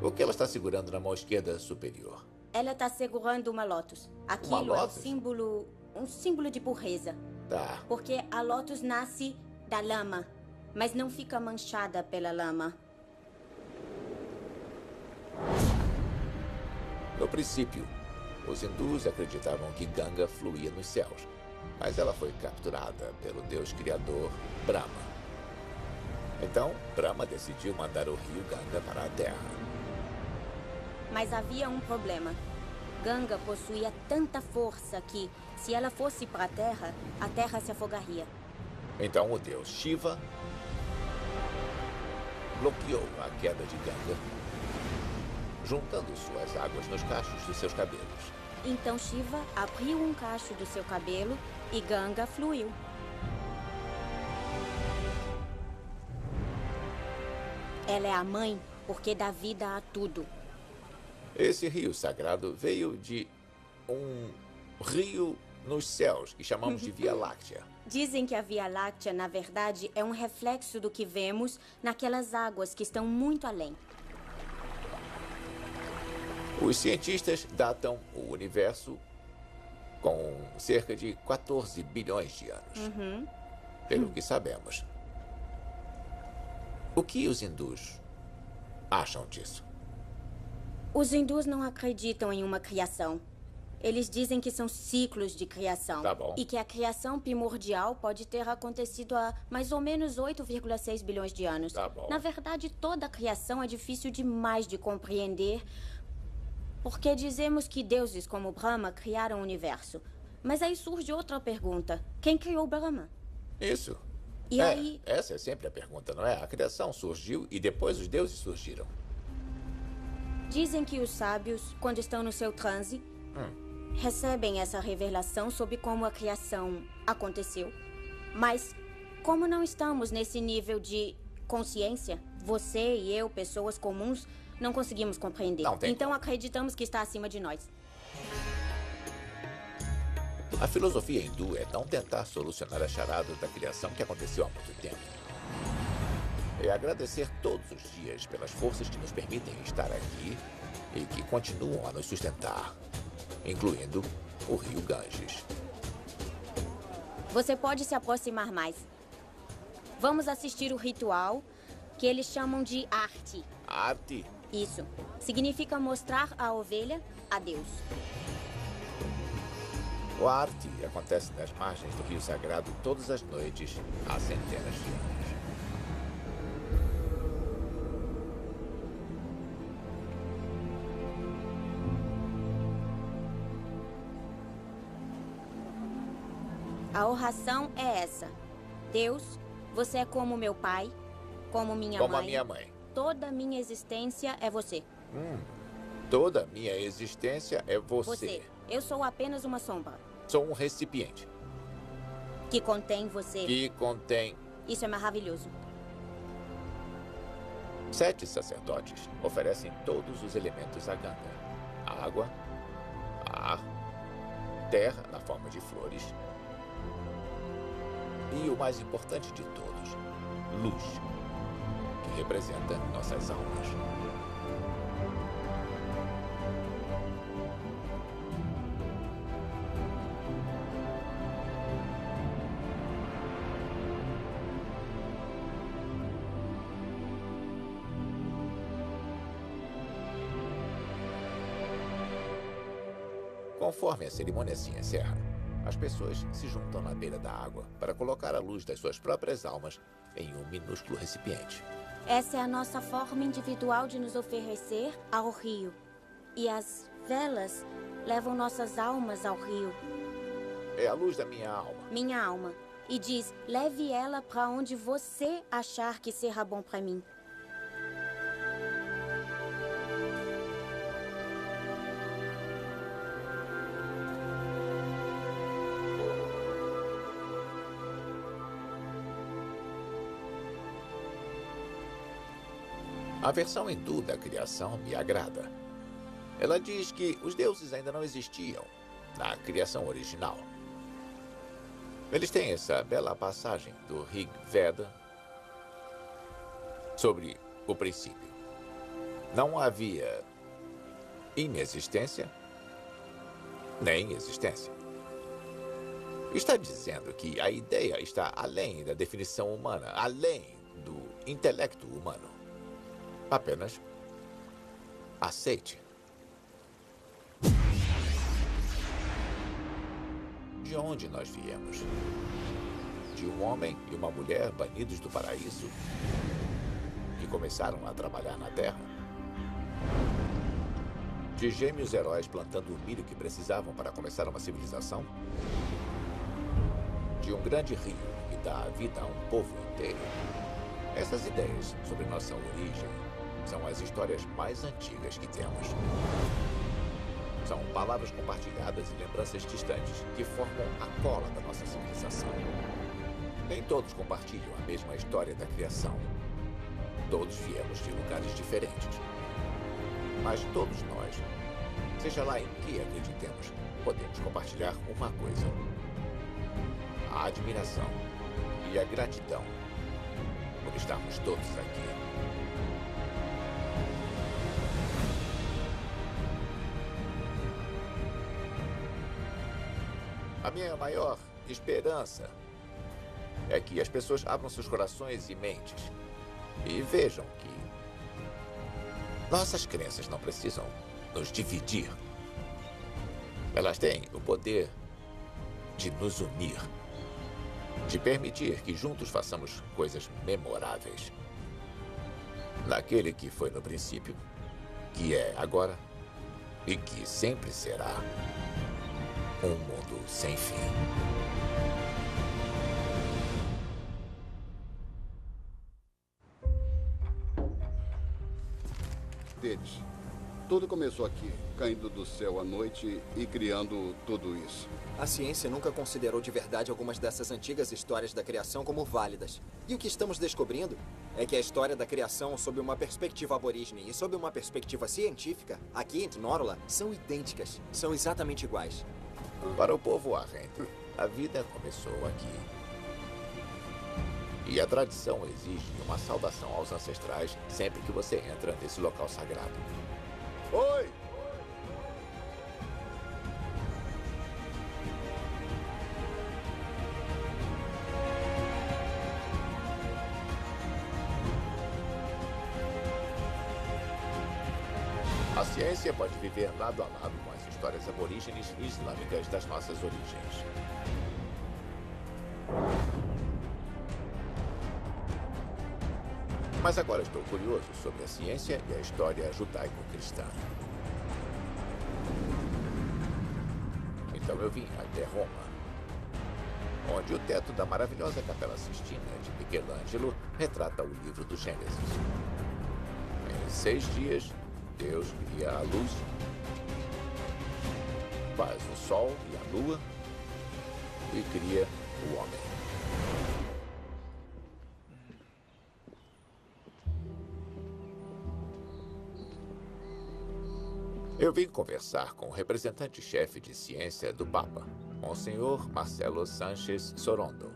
O que ela está segurando na mão esquerda superior? Ela está segurando uma lótus. Aquilo Uma é um símbolo de pureza. Tá. Porque a lótus nasce da lama, mas não fica manchada pela lama. No princípio, os hindus acreditavam que Ganga fluía nos céus, mas ela foi capturada pelo deus criador Brahma. Então, Brahma decidiu mandar o rio Ganga para a terra. Mas havia um problema. Ganga possuía tanta força que, se ela fosse para a terra se afogaria. Então o deus Shiva bloqueou a queda de Ganga, juntando suas águas nos cachos dos seus cabelos. Então Shiva abriu um cacho do seu cabelo e Ganga fluiu. Ela é a mãe porque dá vida a tudo. Esse rio sagrado veio de um rio nos céus que chamamos de Via Láctea. Dizem que a Via Láctea, na verdade, é um reflexo do que vemos naquelas águas que estão muito além. Os cientistas datam o universo com cerca de 14 bilhões de anos, pelo que sabemos. O que os hindus acham disso? Os hindus não acreditam em uma criação. Eles dizem que são ciclos de criação. Tá bom. E que a criação primordial pode ter acontecido há mais ou menos 8,6 bilhões de anos. Tá bom. Na verdade, toda a criação é difícil demais de compreender, porque dizemos que deuses como Brahma criaram o universo. Mas aí surge outra pergunta. Quem criou Brahma? Isso. E aí... Essa é sempre a pergunta, não é? A criação surgiu e depois os deuses surgiram. Dizem que os sábios, quando estão no seu transe, recebem essa revelação sobre como a criação aconteceu. Mas, como não estamos nesse nível de consciência, você e eu, pessoas comuns, não conseguimos compreender. Então acreditamos que está acima de nós. A filosofia hindu é não tentar solucionar a charada da criação que aconteceu há muito tempo. É agradecer todos os dias pelas forças que nos permitem estar aqui e que continuam a nos sustentar, incluindo o rio Ganges. Você pode se aproximar mais. Vamos assistir o ritual que eles chamam de arte. Arte? Isso. Significa mostrar a ovelha a Deus. O arte acontece nas margens do rio sagrado todas as noites há centenas de anos. A oração é essa. Deus, você é como meu pai, como minha mãe. Como a minha mãe. Toda minha existência é você. Toda minha existência é você. Eu sou apenas uma sombra. Sou um recipiente. Que contém você. Que contém... Isso é maravilhoso. 7 sacerdotes oferecem todos os elementos à Ganga. Água, ar, terra na forma de flores e o mais importante de todos, luz, que representa nossas almas. Conforme a cerimônia se encerra, as pessoas se juntam na beira da água para colocar a luz das suas próprias almas em um minúsculo recipiente. Essa é a nossa forma individual de nos oferecer ao rio. E as velas levam nossas almas ao rio. É a luz da minha alma. Minha alma. E diz, leve ela para onde você achar que será bom para mim. A versão hindu da criação me agrada. Ela diz que os deuses ainda não existiam na criação original. Eles têm essa bela passagem do Rig Veda sobre o princípio. Não havia inexistência nem existência. Está dizendo que a ideia está além da definição humana, além do intelecto humano. Apenas aceite. De onde nós viemos? De um homem e uma mulher banidos do paraíso que começaram a trabalhar na terra? De gêmeos heróis plantando o milho que precisavam para começar uma civilização? De um grande rio que dá a vida a um povo inteiro? Essas ideias sobre nossa origem são as histórias mais antigas que temos. São palavras compartilhadas e lembranças distantes que formam a cola da nossa civilização. Nem todos compartilham a mesma história da criação. Todos viemos de lugares diferentes. Mas todos nós, seja lá em que acreditemos, podemos compartilhar uma coisa: a admiração e a gratidão por estarmos todos aqui. A minha maior esperança é que as pessoas abram seus corações e mentes e vejam que nossas crenças não precisam nos dividir. Elas têm o poder de nos unir, de permitir que juntos façamos coisas memoráveis. Naquele que foi no princípio, que é agora e que sempre será. Um mundo sem fim. deles. Tudo começou aqui, caindo do céu à noite e criando tudo isso. A ciência nunca considerou de verdade algumas dessas antigas histórias da criação como válidas. E o que estamos descobrindo é que a história da criação, sob uma perspectiva aborígene e sob uma perspectiva científica, aqui em Tnorula, são idênticas. São exatamente iguais. Para o povo Arrente, a vida começou aqui. E a tradição exige uma saudação aos ancestrais sempre que você entra nesse local sagrado. Oi! A ciência pode viver lado a lado com as histórias aborígenes e islâmicas das nossas origens. Mas agora estou curioso sobre a ciência e a história judaico-cristã. Então eu vim até Roma, onde o teto da maravilhosa Capela Sistina de Michelangelo retrata o livro do Gênesis. Em 6 dias, Deus cria a luz, faz o sol e a lua e cria o homem. Eu vim conversar com o representante-chefe de ciência do Papa, Monsenhor Marcelo Sánchez Sorondo.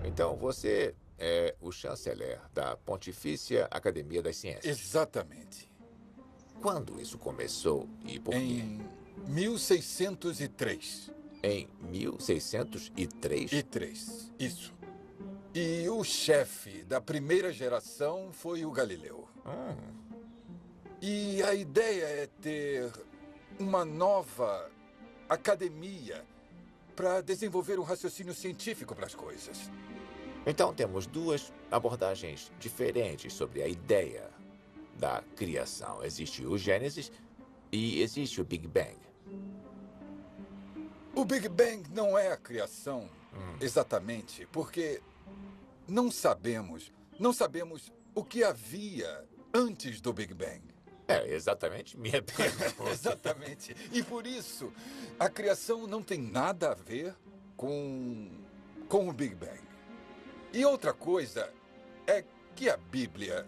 Então, você é o chanceler da Pontifícia Academia das Ciências. Exatamente. Quando isso começou e por quê? Em 1603. Em 1603? E 3, isso. E o chefe da primeira geração foi o Galileu. E a ideia é ter uma nova academia para desenvolver um raciocínio científico para as coisas. Então temos 2 abordagens diferentes sobre a ideia da criação. Existe o Gênesis e existe o Big Bang. O Big Bang não é a criação exatamente, porque não sabemos o que havia antes do Big Bang. É exatamente minha pergunta. Exatamente. E por isso, a criação não tem nada a ver com o Big Bang. E outra coisa é que a Bíblia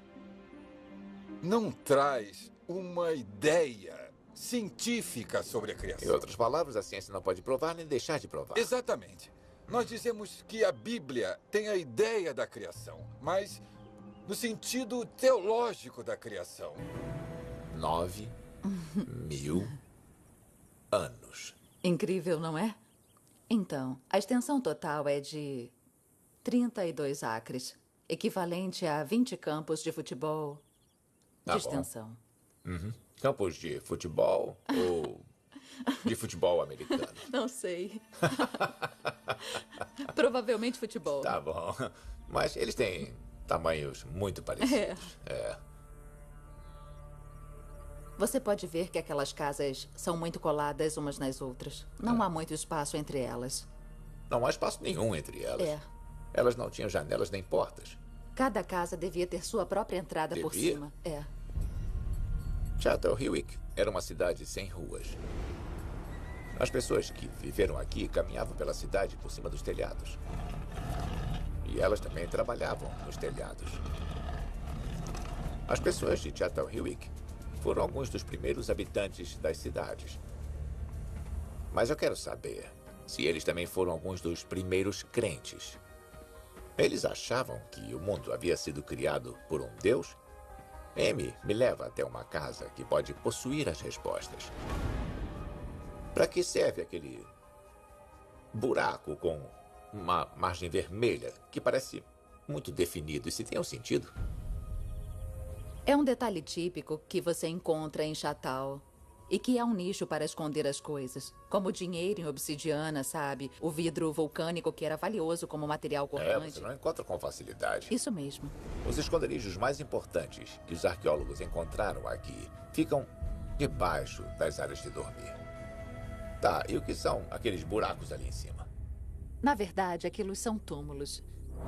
não traz uma ideia científica sobre a criação. Em outras palavras, a ciência não pode provar nem deixar de provar. Exatamente. Nós dizemos que a Bíblia tem a ideia da criação, mas no sentido teológico da criação. 9.000 anos. Incrível, não é? Então, a extensão total é de 32 acres, equivalente a 20 campos de futebol de extensão. Campos de futebol ou de futebol americano? Não sei. Provavelmente futebol. Tá bom. Mas eles têm tamanhos muito parecidos. É. Você pode ver que aquelas casas são muito coladas umas nas outras. Não há muito espaço entre elas. Não há espaço nenhum entre elas. É. Elas não tinham janelas nem portas. Cada casa devia ter sua própria entrada por Devia? cima. É. Château-Hewick era uma cidade sem ruas. As pessoas que viveram aqui caminhavam pela cidade por cima dos telhados. E elas também trabalhavam nos telhados. As pessoas de Château-Hewick foram alguns dos primeiros habitantes das cidades. Mas eu quero saber se eles também foram alguns dos primeiros crentes. Eles achavam que o mundo havia sido criado por um Deus? Amy me leva até uma casa que pode possuir as respostas. Para que serve aquele buraco com uma margem vermelha que parece muito definido e se tem um sentido? É um detalhe típico que você encontra em Chatal e que é um nicho para esconder as coisas. Como o dinheiro em obsidiana, sabe? O vidro vulcânico que era valioso como material cortante. Você não encontra com facilidade. Isso mesmo. Os esconderijos mais importantes que os arqueólogos encontraram aqui ficam debaixo das áreas de dormir. Tá, e o que são aqueles buracos ali em cima? Na verdade, aqueles são túmulos.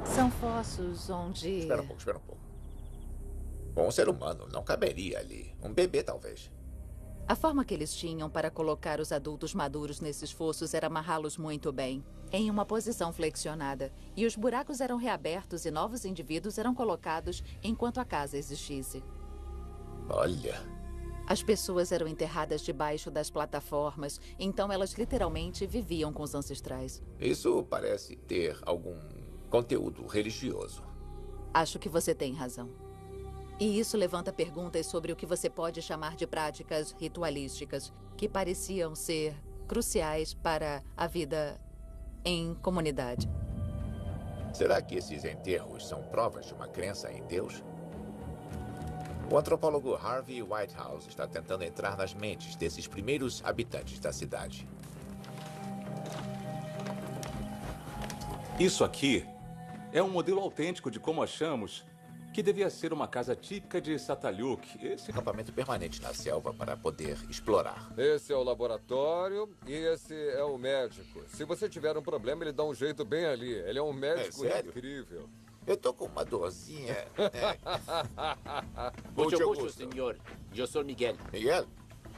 São fossos onde... Espera um pouco. Um ser humano não caberia ali. Um bebê, talvez. A forma que eles tinham para colocar os adultos maduros nesses fossos era amarrá-los muito bem, em uma posição flexionada. E os buracos eram reabertos e novos indivíduos eram colocados enquanto a casa existisse. Olha. As pessoas eram enterradas debaixo das plataformas, então elas literalmente viviam com os ancestrais. Isso parece ter algum conteúdo religioso. Acho que você tem razão. E isso levanta perguntas sobre o que você pode chamar de práticas ritualísticas, que pareciam ser cruciais para a vida em comunidade. Será que esses enterros são provas de uma crença em Deus? O antropólogo Harvey Whitehouse está tentando entrar nas mentes desses primeiros habitantes da cidade. Isso aqui é um modelo autêntico de como achamos que devia ser uma casa típica de Satalhuk. Esse acampamento permanente na selva para poder explorar. Esse é o laboratório e esse é o médico. Se você tiver um problema, ele dá um jeito bem ali. Ele é um médico incrível. Eu tô com uma dorzinha. Muito gusto, senhor. Eu sou Miguel. Miguel?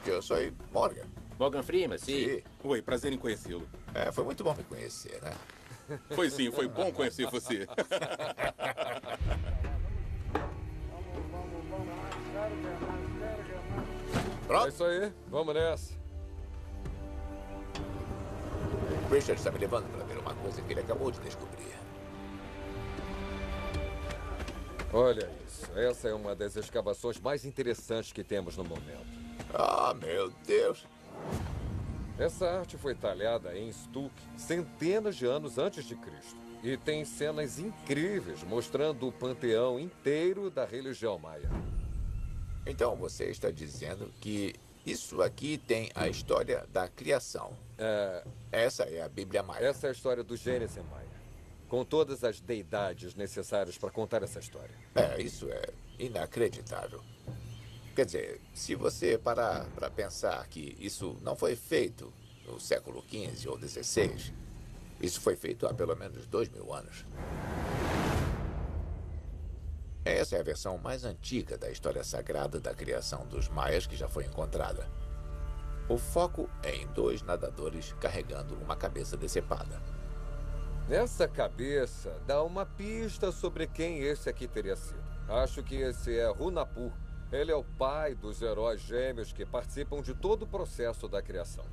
Eu sou Morgan. Morgan Freeman, sim. Sim. Oi, prazer em conhecê-lo. Foi muito bom me conhecer, né? Foi sim, foi bom conhecer você. Pronto? É isso aí, vamos nessa. Richard está me levando para ver uma coisa que ele acabou de descobrir. Olha isso, essa é uma das escavações mais interessantes que temos no momento. Ah, meu Deus! Essa arte foi talhada em estuque centenas de anos antes de Cristo. E tem cenas incríveis mostrando o panteão inteiro da religião maia. Então você está dizendo que isso aqui tem a história da criação. Essa é a Bíblia maia. Essa é a história do Gênesis maia. Com todas as deidades necessárias para contar essa história. Isso é inacreditável. Quer dizer, se você parar para pensar que isso não foi feito no século XV ou XVI, isso foi feito há pelo menos 2000 anos. Essa é a versão mais antiga da história sagrada da criação dos maias que já foi encontrada. O foco é em 2 nadadores carregando uma cabeça decepada. Essa cabeça dá uma pista sobre quem esse aqui teria sido. Acho que esse é Hunahpu. Ele é o pai dos heróis gêmeos que participam de todo o processo da criação.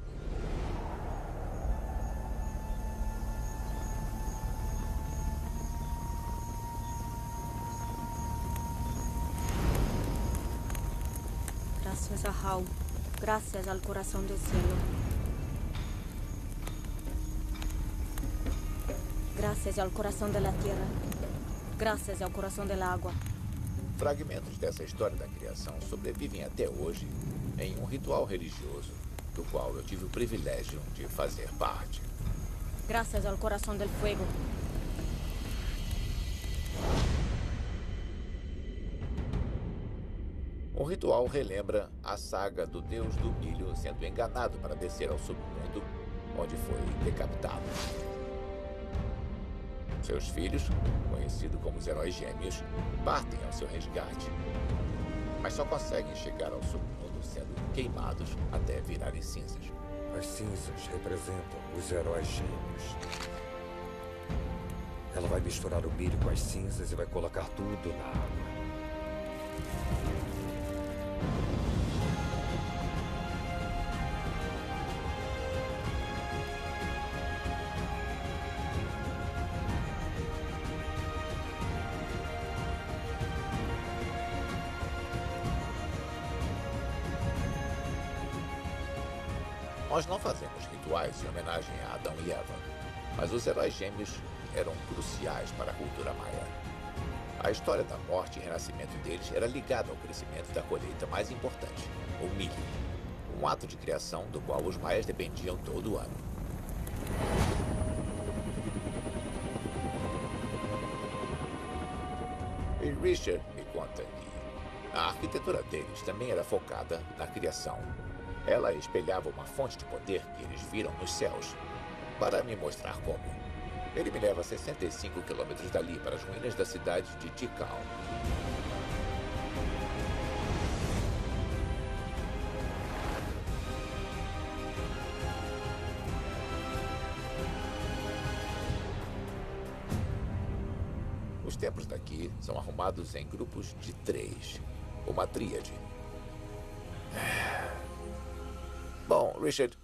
Gracias a Hau. Gracias al corazón del cielo. Gracias al corazón de la tierra. Gracias al corazón del agua. Fragmentos dessa história da criação sobrevivem até hoje em um ritual religioso, do qual eu tive o privilégio de fazer parte. Gracias al corazón del fuego. O ritual relembra a saga do deus do milho sendo enganado para descer ao submundo, onde foi decapitado. Seus filhos, conhecidos como os heróis gêmeos, partem ao seu resgate, mas só conseguem chegar ao submundo sendo queimados até virarem cinzas. As cinzas representam os heróis gêmeos. Ela vai misturar o milho com as cinzas e vai colocar tudo na água. Nós não fazemos rituais em homenagem a Adão e Eva, mas os heróis gêmeos eram cruciais para a cultura maia. A história da morte e renascimento deles era ligada ao crescimento da colheita mais importante, o milho, um ato de criação do qual os maias dependiam todo ano. E Richard me conta que a arquitetura deles também era focada na criação. Ela espelhava uma fonte de poder que eles viram nos céus. Para me mostrar como, ele me leva 65 quilômetros dali para as ruínas da cidade de Tikal. templos daqui são arrumados em grupos de 3. Uma tríade. Bom, Richard,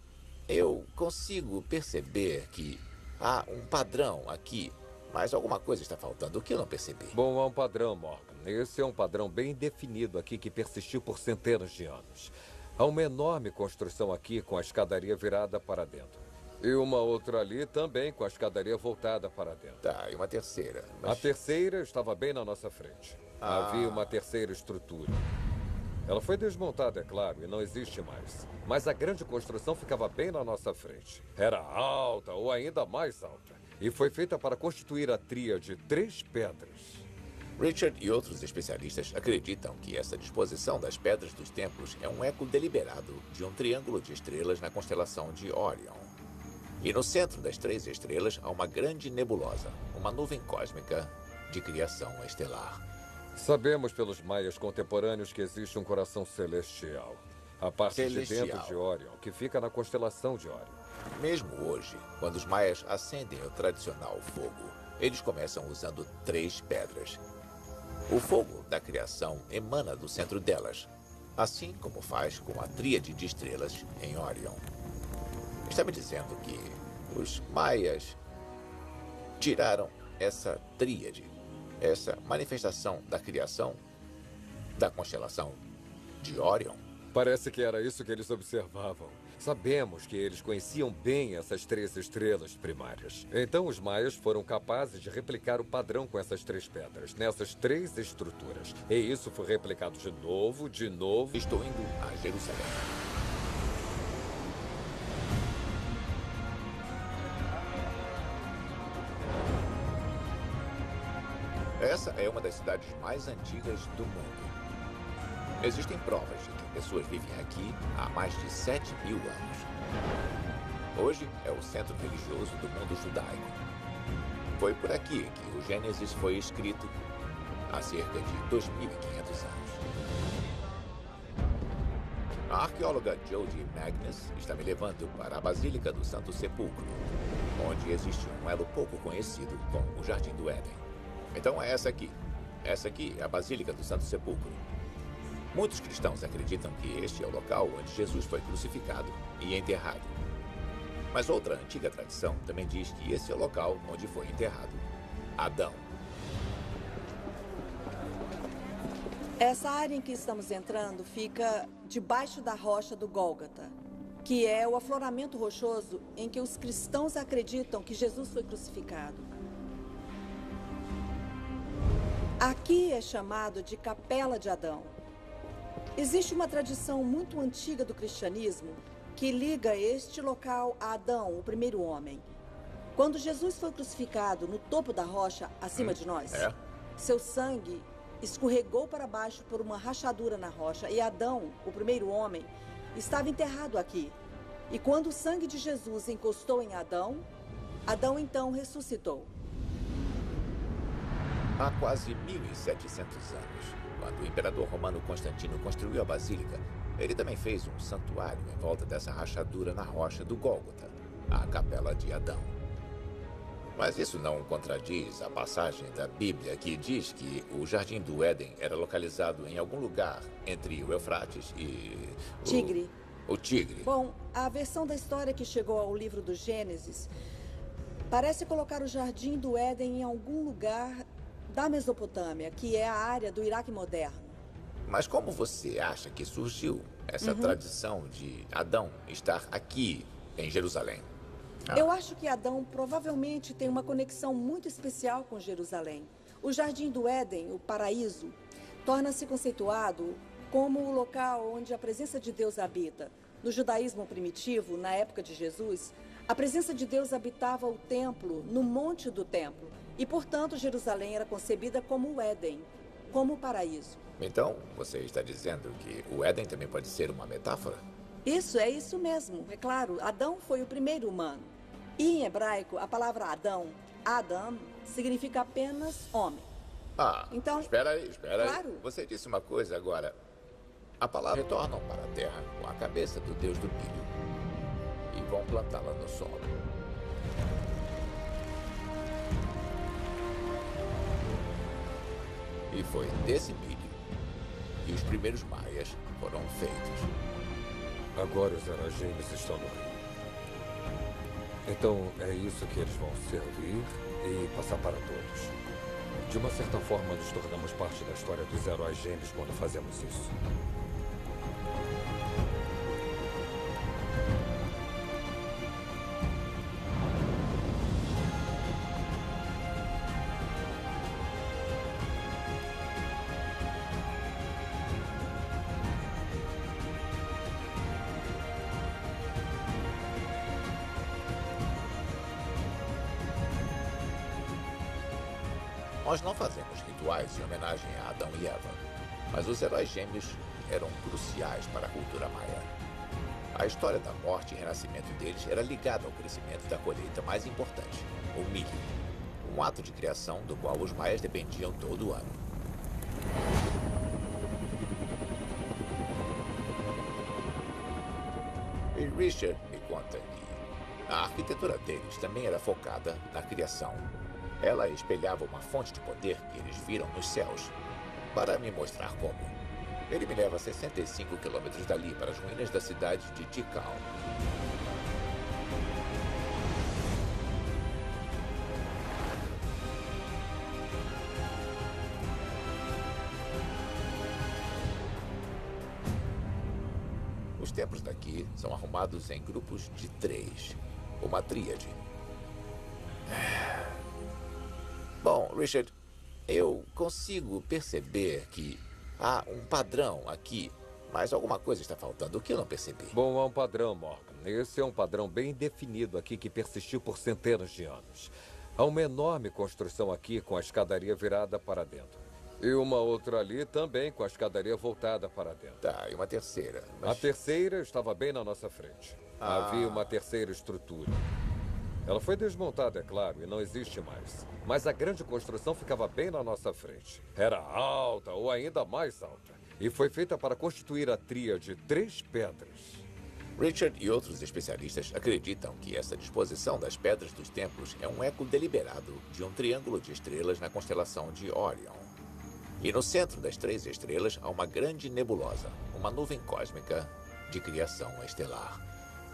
eu consigo perceber que há um padrão aqui, mas alguma coisa está faltando. O que eu não percebi? Bom, há um padrão, Morgan. Esse é um padrão bem definido aqui que persistiu por centenas de anos. Há uma enorme construção aqui com a escadaria virada para dentro. E uma outra ali também com a escadaria voltada para dentro. Tá, e uma terceira. A terceira estava bem na nossa frente. Havia uma terceira estrutura. Ela foi desmontada, é claro, e não existe mais. Mas a grande construção ficava bem na nossa frente. Era alta ou ainda mais alta. E foi feita para constituir a tríade 3 pedras. Richard e outros especialistas acreditam que essa disposição das pedras dos templos é um eco deliberado de um triângulo de estrelas na constelação de Orion. E no centro das 3 estrelas há uma grande nebulosa, uma nuvem cósmica de criação estelar. Sabemos pelos maias contemporâneos que existe um coração celestial. A parte de dentro de Orion, que fica na constelação de Orion. Mesmo hoje, quando os maias acendem o tradicional fogo, eles começam usando 3 pedras. O fogo da criação emana do centro delas, assim como faz com a tríade de estrelas em Orion. Está me dizendo que os maias tiraram essa tríade, essa manifestação da criação da constelação de Orion? Parece que era isso que eles observavam. Sabemos que eles conheciam bem essas 3 estrelas primárias. Então os maias foram capazes de replicar o padrão com essas 3 pedras, nessas 3 estruturas. E isso foi replicado de novo, de novo. Estou indo a Jerusalém. Essa é uma das cidades mais antigas do mundo. Existem provas de que pessoas vivem aqui há mais de 7.000 anos. Hoje é o centro religioso do mundo judaico. Foi por aqui que o Gênesis foi escrito há cerca de 2.500 anos. A arqueóloga Jodie Magnus está me levando para a Basílica do Santo Sepulcro, onde existe um elo pouco conhecido com o Jardim do Éden. Então é essa aqui. Essa aqui é a Basílica do Santo Sepulcro. Muitos cristãos acreditam que este é o local onde Jesus foi crucificado e enterrado. Mas outra antiga tradição também diz que esse é o local onde foi enterrado Adão. Essa área em que estamos entrando fica debaixo da rocha do Gólgota, que é o afloramento rochoso em que os cristãos acreditam que Jesus foi crucificado. Aqui é chamado de Capela de Adão. Existe uma tradição muito antiga do cristianismo que liga este local a Adão, o primeiro homem. Quando Jesus foi crucificado no topo da rocha, acima de nós, seu sangue escorregou para baixo por uma rachadura na rocha e Adão, o primeiro homem, estava enterrado aqui. E quando o sangue de Jesus encostou em Adão, Adão então ressuscitou. Há quase 1.700 anos, quando o imperador romano Constantino construiu a Basílica, ele também fez um santuário em volta dessa rachadura na rocha do Gólgota, a Capela de Adão. Mas isso não contradiz a passagem da Bíblia que diz que o Jardim do Éden era localizado em algum lugar entre o Eufrates e Tigre. O Tigre. Bom, a versão da história que chegou ao livro do Gênesis parece colocar o Jardim do Éden em algum lugar da Mesopotâmia, que é a área do Iraque moderno. Mas como você acha que surgiu essa tradição de Adão estar aqui em Jerusalém? Eu acho que Adão provavelmente tem uma conexão muito especial com Jerusalém. O Jardim do Éden, o paraíso, torna-se conceituado como o local onde a presença de Deus habita. No judaísmo primitivo, na época de Jesus, a presença de Deus habitava o templo, no monte do templo. E, portanto, Jerusalém era concebida como o Éden, como o paraíso. Então, você está dizendo que o Éden também pode ser uma metáfora? Isso, é isso mesmo. É claro, Adão foi o primeiro humano. E em hebraico, a palavra Adão, Adam, significa apenas homem. Então, espera aí. Claro. Você disse uma coisa agora. A palavra retornam para a terra com a cabeça do deus do milho e vão plantá-la no solo. E foi desse milho que os primeiros maias foram feitos. Agora os heróis gêmeos estão no rio. Então é isso que eles vão servir e passar para todos. De uma certa forma, nos tornamos parte da história dos heróis gêmeos quando fazemos isso. Nós não fazemos rituais em homenagem a Adão e Eva, mas os heróis gêmeos eram cruciais para a cultura maia. A história da morte e renascimento deles era ligada ao crescimento da colheita mais importante, o milho, um ato de criação do qual os maias dependiam todo ano. E Richard me conta que a arquitetura deles também era focada na criação. Ela espelhava uma fonte de poder que eles viram nos céus. Para me mostrar como, ele me leva 65 quilômetros dali para as ruínas da cidade de Tikal. Os templos daqui são arrumados em grupos de 3, uma tríade. Bom, Richard, eu consigo perceber que há um padrão aqui, mas alguma coisa está faltando. O que eu não percebi? Bom, há um padrão, Morgan. Esse é um padrão bem definido aqui que persistiu por centenas de anos. Há uma enorme construção aqui com a escadaria virada para dentro. E uma outra ali também com a escadaria voltada para dentro. Tá, e uma terceira. A terceira estava bem na nossa frente. Havia uma terceira estrutura. Ela foi desmontada, é claro, e não existe mais. Mas a grande construção ficava bem na nossa frente. Era alta ou ainda mais alta. E foi feita para constituir a tríade 3 pedras. Richard e outros especialistas acreditam que essa disposição das pedras dos templos é um eco deliberado de um triângulo de estrelas na constelação de Orion. E no centro das 3 estrelas há uma grande nebulosa, uma nuvem cósmica de criação estelar.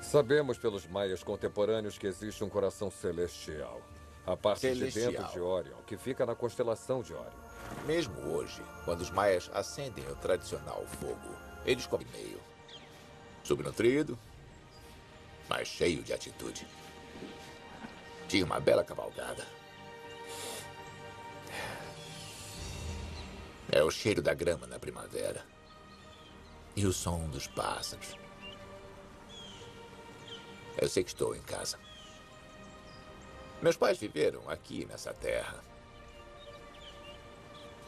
Sabemos pelos maias contemporâneos que existe um coração celestial. A parte de dentro de Orion, que fica na constelação de Orion. Mesmo hoje, quando os maias acendem o tradicional fogo, eles comem meio. Subnutrido, mas cheio de atitude. Tinha uma bela cavalgada. É o cheiro da grama na primavera. E o som dos pássaros. Eu sei que estou em casa. Meus pais viveram aqui nessa terra.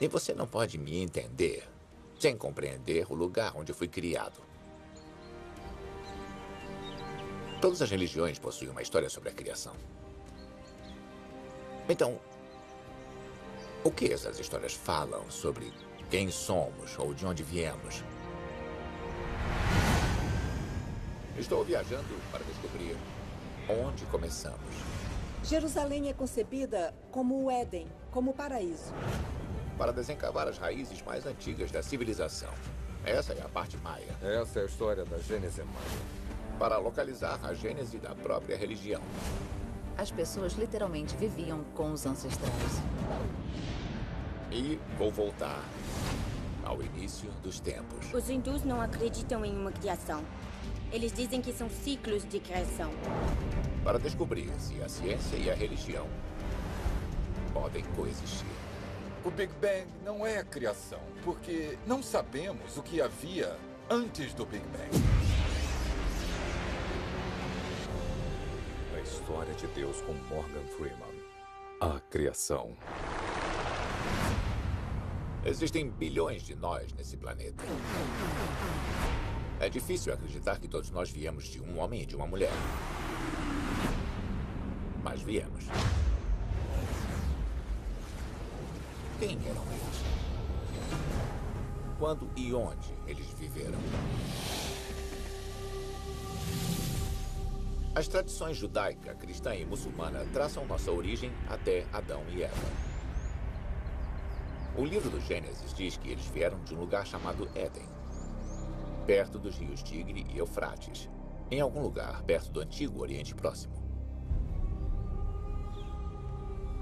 E você não pode me entender sem compreender o lugar onde eu fui criado. Todas as religiões possuem uma história sobre a criação. Então, o que essas histórias falam sobre quem somos ou de onde viemos? Estou viajando para descobrir onde começamos. Jerusalém é concebida como o Éden, como o paraíso. Para desencavar as raízes mais antigas da civilização. Essa é a parte maia. Essa é a história da Gênese maia. Para localizar a gênese da própria religião. As pessoas literalmente viviam com os ancestrais. E vou voltar ao início dos tempos. Os hindus não acreditam em uma criação. Eles dizem que são ciclos de criação. Para descobrir se a ciência e a religião podem coexistir. O Big Bang não é a criação, porque não sabemos o que havia antes do Big Bang. A história de Deus com Morgan Freeman. A criação. Existem bilhões de nós nesse planeta. É difícil acreditar que todos nós viemos de um homem e de uma mulher. Mas viemos. Quem eram eles? Quando e onde eles viveram? As tradições judaica, cristã e muçulmana traçam nossa origem até Adão e Eva. O livro do Gênesis diz que eles vieram de um lugar chamado Éden, perto dos rios Tigre e Eufrates, em algum lugar perto do antigo Oriente Próximo.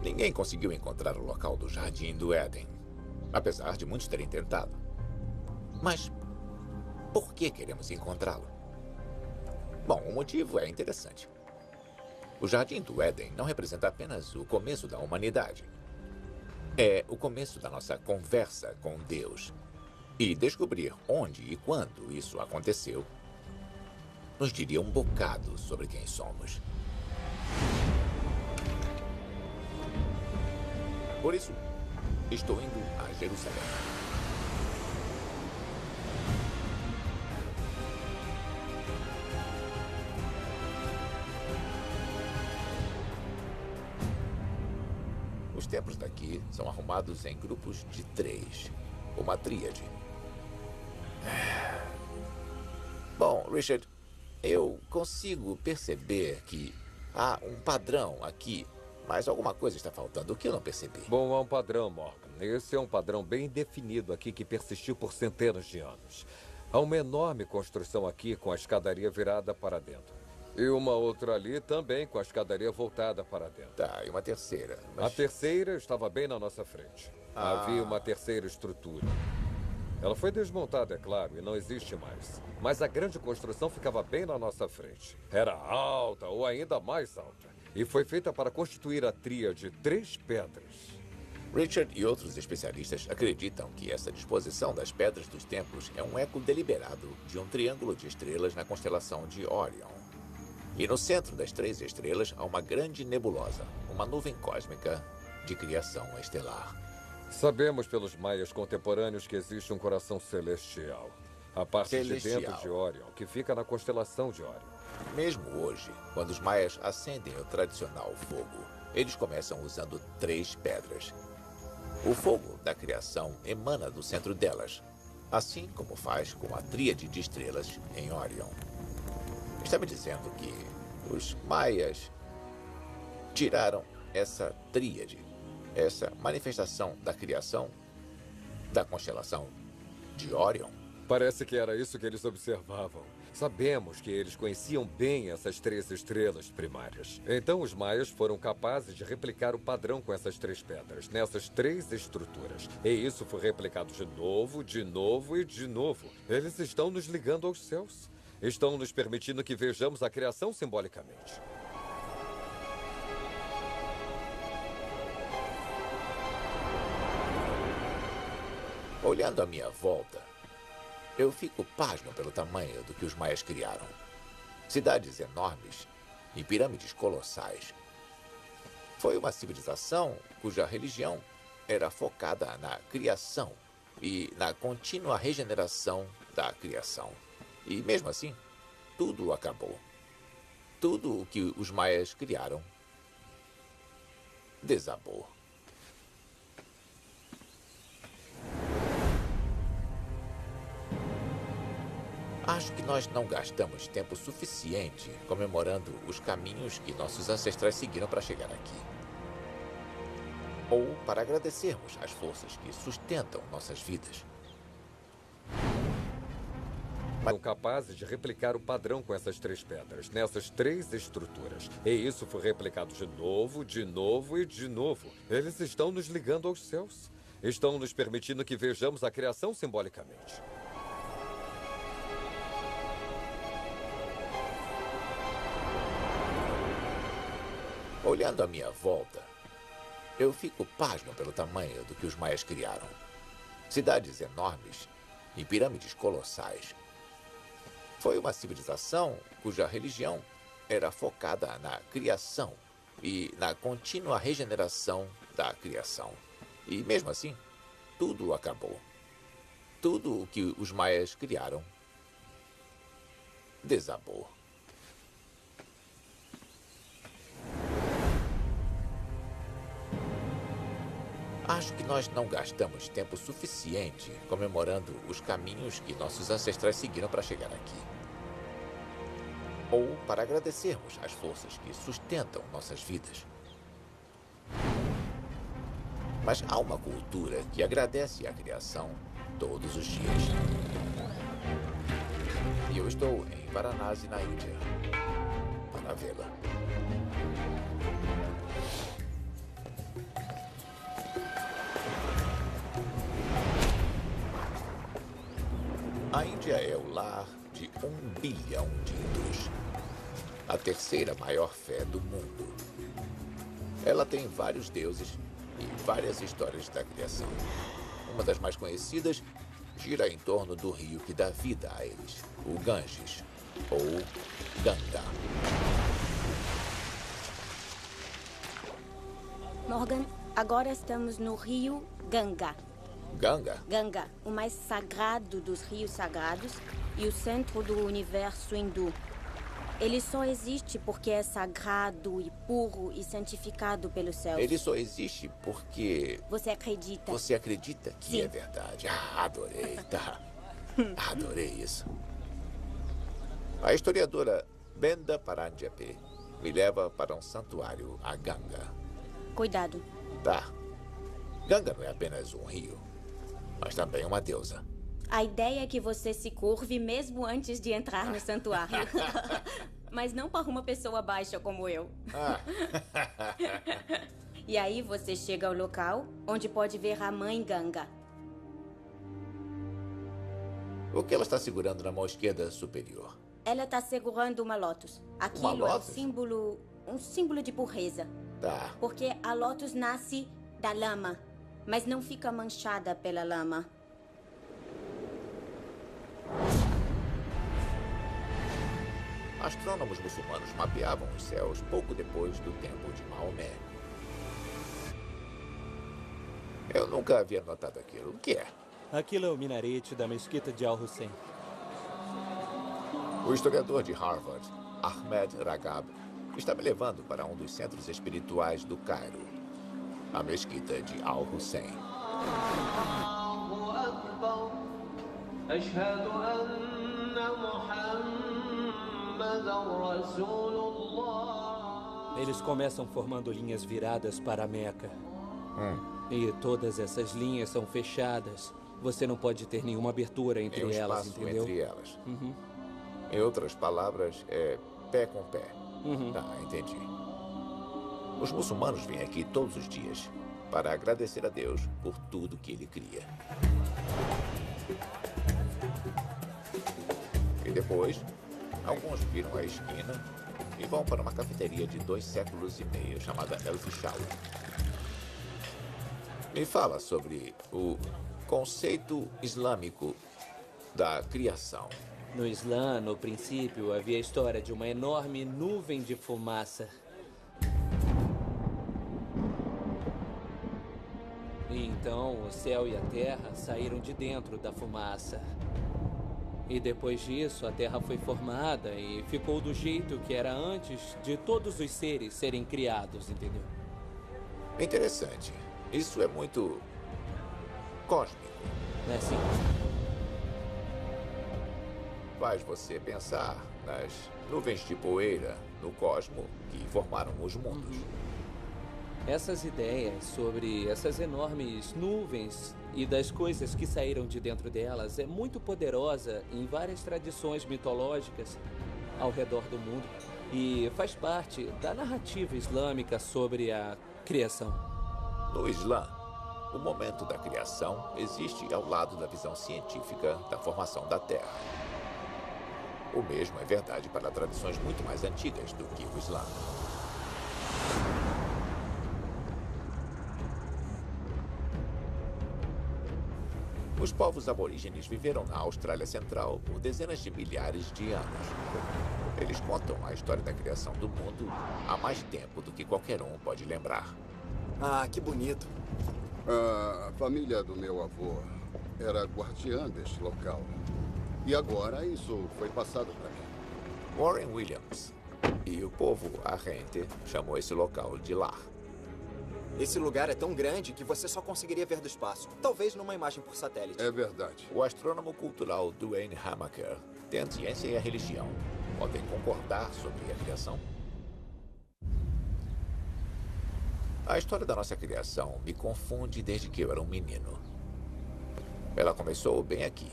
Ninguém conseguiu encontrar o local do Jardim do Éden, apesar de muitos terem tentado. Mas por que queremos encontrá-lo? Bom, o motivo é interessante. O Jardim do Éden não representa apenas o começo da humanidade. É o começo da nossa conversa com Deus. E descobrir onde e quando isso aconteceu nos diria um bocado sobre quem somos. Por isso, estou indo a Jerusalém. Os templos daqui são arrumados em grupos de 3, uma tríade. Bom, Richard, eu consigo perceber que há um padrão aqui, mas alguma coisa está faltando. O que eu não percebi? Bom, há um padrão, Morgan. Esse é um padrão bem definido aqui que persistiu por centenas de anos. Há uma enorme construção aqui com a escadaria virada para dentro. E uma outra ali também com a escadaria voltada para dentro. Tá, e uma terceira. Mas... A terceira estava bem na nossa frente. Havia uma terceira estrutura. Ela foi desmontada, é claro, e não existe mais. Mas a grande construção ficava bem na nossa frente. Era alta ou ainda mais alta. E foi feita para constituir a tríade 3 pedras. Richard e outros especialistas acreditam que essa disposição das pedras dos templos é um eco deliberado de um triângulo de estrelas na constelação de Órion. E no centro das 3 estrelas há uma grande nebulosa, uma nuvem cósmica de criação estelar. Sabemos pelos maias contemporâneos que existe um coração celestial. A parte de dentro de Órion, que fica na constelação de Órion. Mesmo hoje, quando os maias acendem o tradicional fogo, eles começam usando 3 pedras. O fogo da criação emana do centro delas, assim como faz com a tríade de estrelas em Órion. Está me dizendo que os maias tiraram essa tríade, essa manifestação da criação da constelação de Órion? Parece que era isso que eles observavam. Sabemos que eles conheciam bem essas 3 estrelas primárias. Então os maias foram capazes de replicar o padrão com essas 3 pedras, nessas 3 estruturas. E isso foi replicado de novo, de novo e de novo. Eles estão nos ligando aos céus. Estão nos permitindo que vejamos a criação simbolicamente. Olhando à minha volta, eu fico pasmo pelo tamanho do que os maias criaram. Cidades enormes e pirâmides colossais. Foi uma civilização cuja religião era focada na criação e na contínua regeneração da criação. E mesmo assim, tudo acabou. Tudo o que os maias criaram desabou. Acho que nós não gastamos tempo suficiente comemorando os caminhos que nossos ancestrais seguiram para chegar aqui. Ou para agradecermos as forças que sustentam nossas vidas. Foram capazes de replicar o padrão com essas 3 pedras, nessas 3 estruturas. E isso foi replicado de novo, de novo e de novo. Eles estão nos ligando aos céus. Estão nos permitindo que vejamos a criação simbolicamente. Olhando à minha volta, eu fico pasmo pelo tamanho do que os maias criaram. Cidades enormes e pirâmides colossais. Foi uma civilização cuja religião era focada na criação e na contínua regeneração da criação. E mesmo assim, tudo acabou. Tudo o que os maias criaram desabou. Acho que nós não gastamos tempo suficiente comemorando os caminhos que nossos ancestrais seguiram para chegar aqui. Ou para agradecermos as forças que sustentam nossas vidas. Mas há uma cultura que agradece a criação todos os dias. E eu estou em Varanasi, na Índia, para vê-la. A Índia é o lar de 1 bilhão de hindus, a terceira maior fé do mundo. Ela tem vários deuses e várias histórias da criação. Uma das mais conhecidas gira em torno do rio que dá vida a eles, o Ganges, ou Ganga. Morgan, agora estamos no rio Ganga. Ganga? Ganga, o mais sagrado dos rios sagrados e o centro do universo hindu. Ele só existe porque é sagrado e puro e santificado pelos céus. Ele só existe porque... Você acredita? Você acredita que Sim. é verdade. Ah, adorei, tá? Adorei isso. A historiadora Benda Paranjape me leva para um santuário, a Ganga. Cuidado. Tá. Ganga não é apenas um rio, mas também uma deusa. A ideia é que você se curve mesmo antes de entrar no santuário. Mas não para uma pessoa baixa como eu. E aí você chega ao local onde pode ver a mãe Ganga. O que ela está segurando na mão esquerda superior? Ela está segurando uma lótus. Aquilo lótus? é um símbolo de pureza. Tá. Porque a lótus nasce da lama, mas não fica manchada pela lama. Astrônomos muçulmanos mapeavam os céus pouco depois do tempo de Maomé. Eu nunca havia notado aquilo. O que é? Aquilo é o minarete da mesquita de Al-Hussein. O historiador de Harvard, Ahmed Ragab, está me levando para um dos centros espirituais do Cairo, a mesquita de Al-Hussein. Eles começam formando linhas viradas para a Meca. E todas essas linhas são fechadas. Você não pode ter nenhuma abertura entre Tem um elas, espaço entendeu? entre elas. Em outras palavras, é pé com pé. Tá, entendi. Os muçulmanos vêm aqui todos os dias para agradecer a Deus por tudo que Ele cria. E depois, alguns viram a esquina e vão para uma cafeteria de 2 séculos e meio chamada El Fishawi. Me fala sobre o conceito islâmico da criação. No Islã, no princípio, havia a história de uma enorme nuvem de fumaça. E então o céu e a terra saíram de dentro da fumaça. E depois disso, a terra foi formada e ficou do jeito que era antes de todos os seres serem criados, entendeu? Interessante. Isso é muito cósmico. É assim. Faz você pensar nas nuvens de poeira no cosmo que formaram os mundos. Essas ideias sobre essas enormes nuvens e das coisas que saíram de dentro delas é muito poderosa em várias tradições mitológicas ao redor do mundo e faz parte da narrativa islâmica sobre a criação. No Islã, o momento da criação existe ao lado da visão científica da formação da Terra. O mesmo é verdade para tradições muito mais antigas do que o Islã. Os povos aborígenes viveram na Austrália Central por dezenas de milhares de anos. Eles contam a história da criação do mundo há mais tempo do que qualquer um pode lembrar. Ah, que bonito. A família do meu avô era guardiã deste local. E agora isso foi passado para mim. Warren Williams e o povo Arrente chamou esse local de lar. Esse lugar é tão grande que você só conseguiria ver do espaço. Talvez numa imagem por satélite. É verdade. O astrônomo cultural Duane Hamaker tem a ciência e a religião. Podem concordar sobre a criação? A história da nossa criação me confunde desde que eu era um menino. Ela começou bem aqui,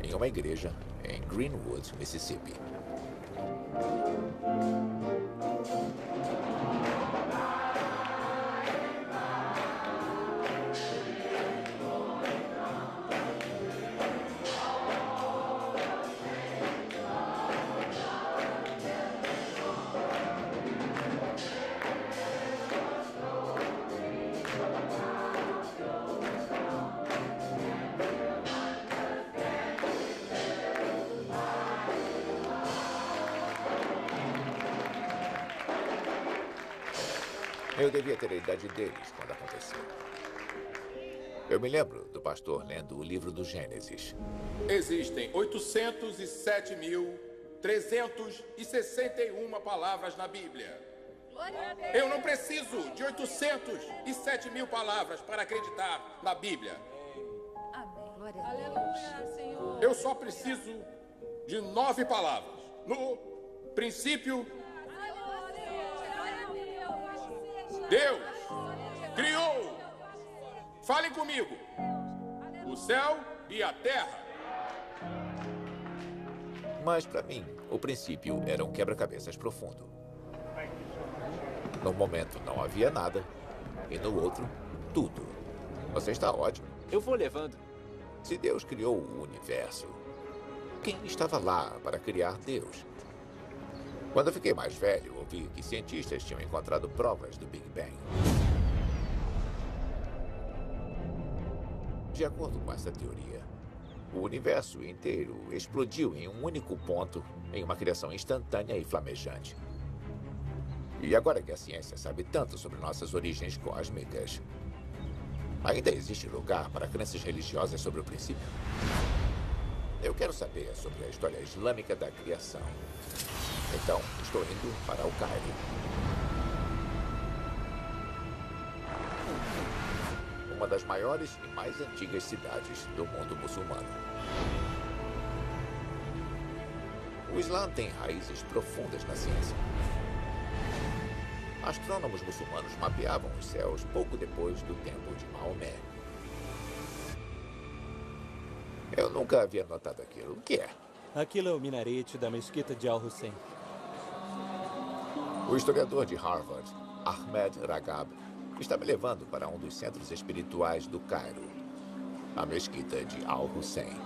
em uma igreja em Greenwood, Mississippi. Eu devia ter a idade deles quando aconteceu. Eu me lembro do pastor lendo o livro do Gênesis. Existem 807.361 palavras na Bíblia. Eu não preciso de 807.000 palavras para acreditar na Bíblia. Eu só preciso de 9 palavras. No princípio, Deus criou, falem comigo, o céu e a terra. Mas, para mim, o princípio era um quebra-cabeças profundo. Num momento não havia nada, e no outro, tudo. Você está ótimo. Eu vou levando. Se Deus criou o universo, quem estava lá para criar Deus? Quando eu fiquei mais velho, ouvi que cientistas tinham encontrado provas do Big Bang. De acordo com essa teoria, o universo inteiro explodiu em um único ponto, em uma criação instantânea e flamejante. E agora que a ciência sabe tanto sobre nossas origens cósmicas, ainda existe lugar para crenças religiosas sobre o princípio? Eu quero saber sobre a história islâmica da criação. Então, estou indo para o Cairo. Uma das maiores e mais antigas cidades do mundo muçulmano. O Islã tem raízes profundas na ciência. Astrônomos muçulmanos mapeavam os céus pouco depois do tempo de Maomé. Eu nunca havia notado aquilo. O que é? Aquilo é o minarete da mesquita de Al-Hussein. O historiador de Harvard, Ahmed Ragab, está me levando para um dos centros espirituais do Cairo, a mesquita de Al-Hussein.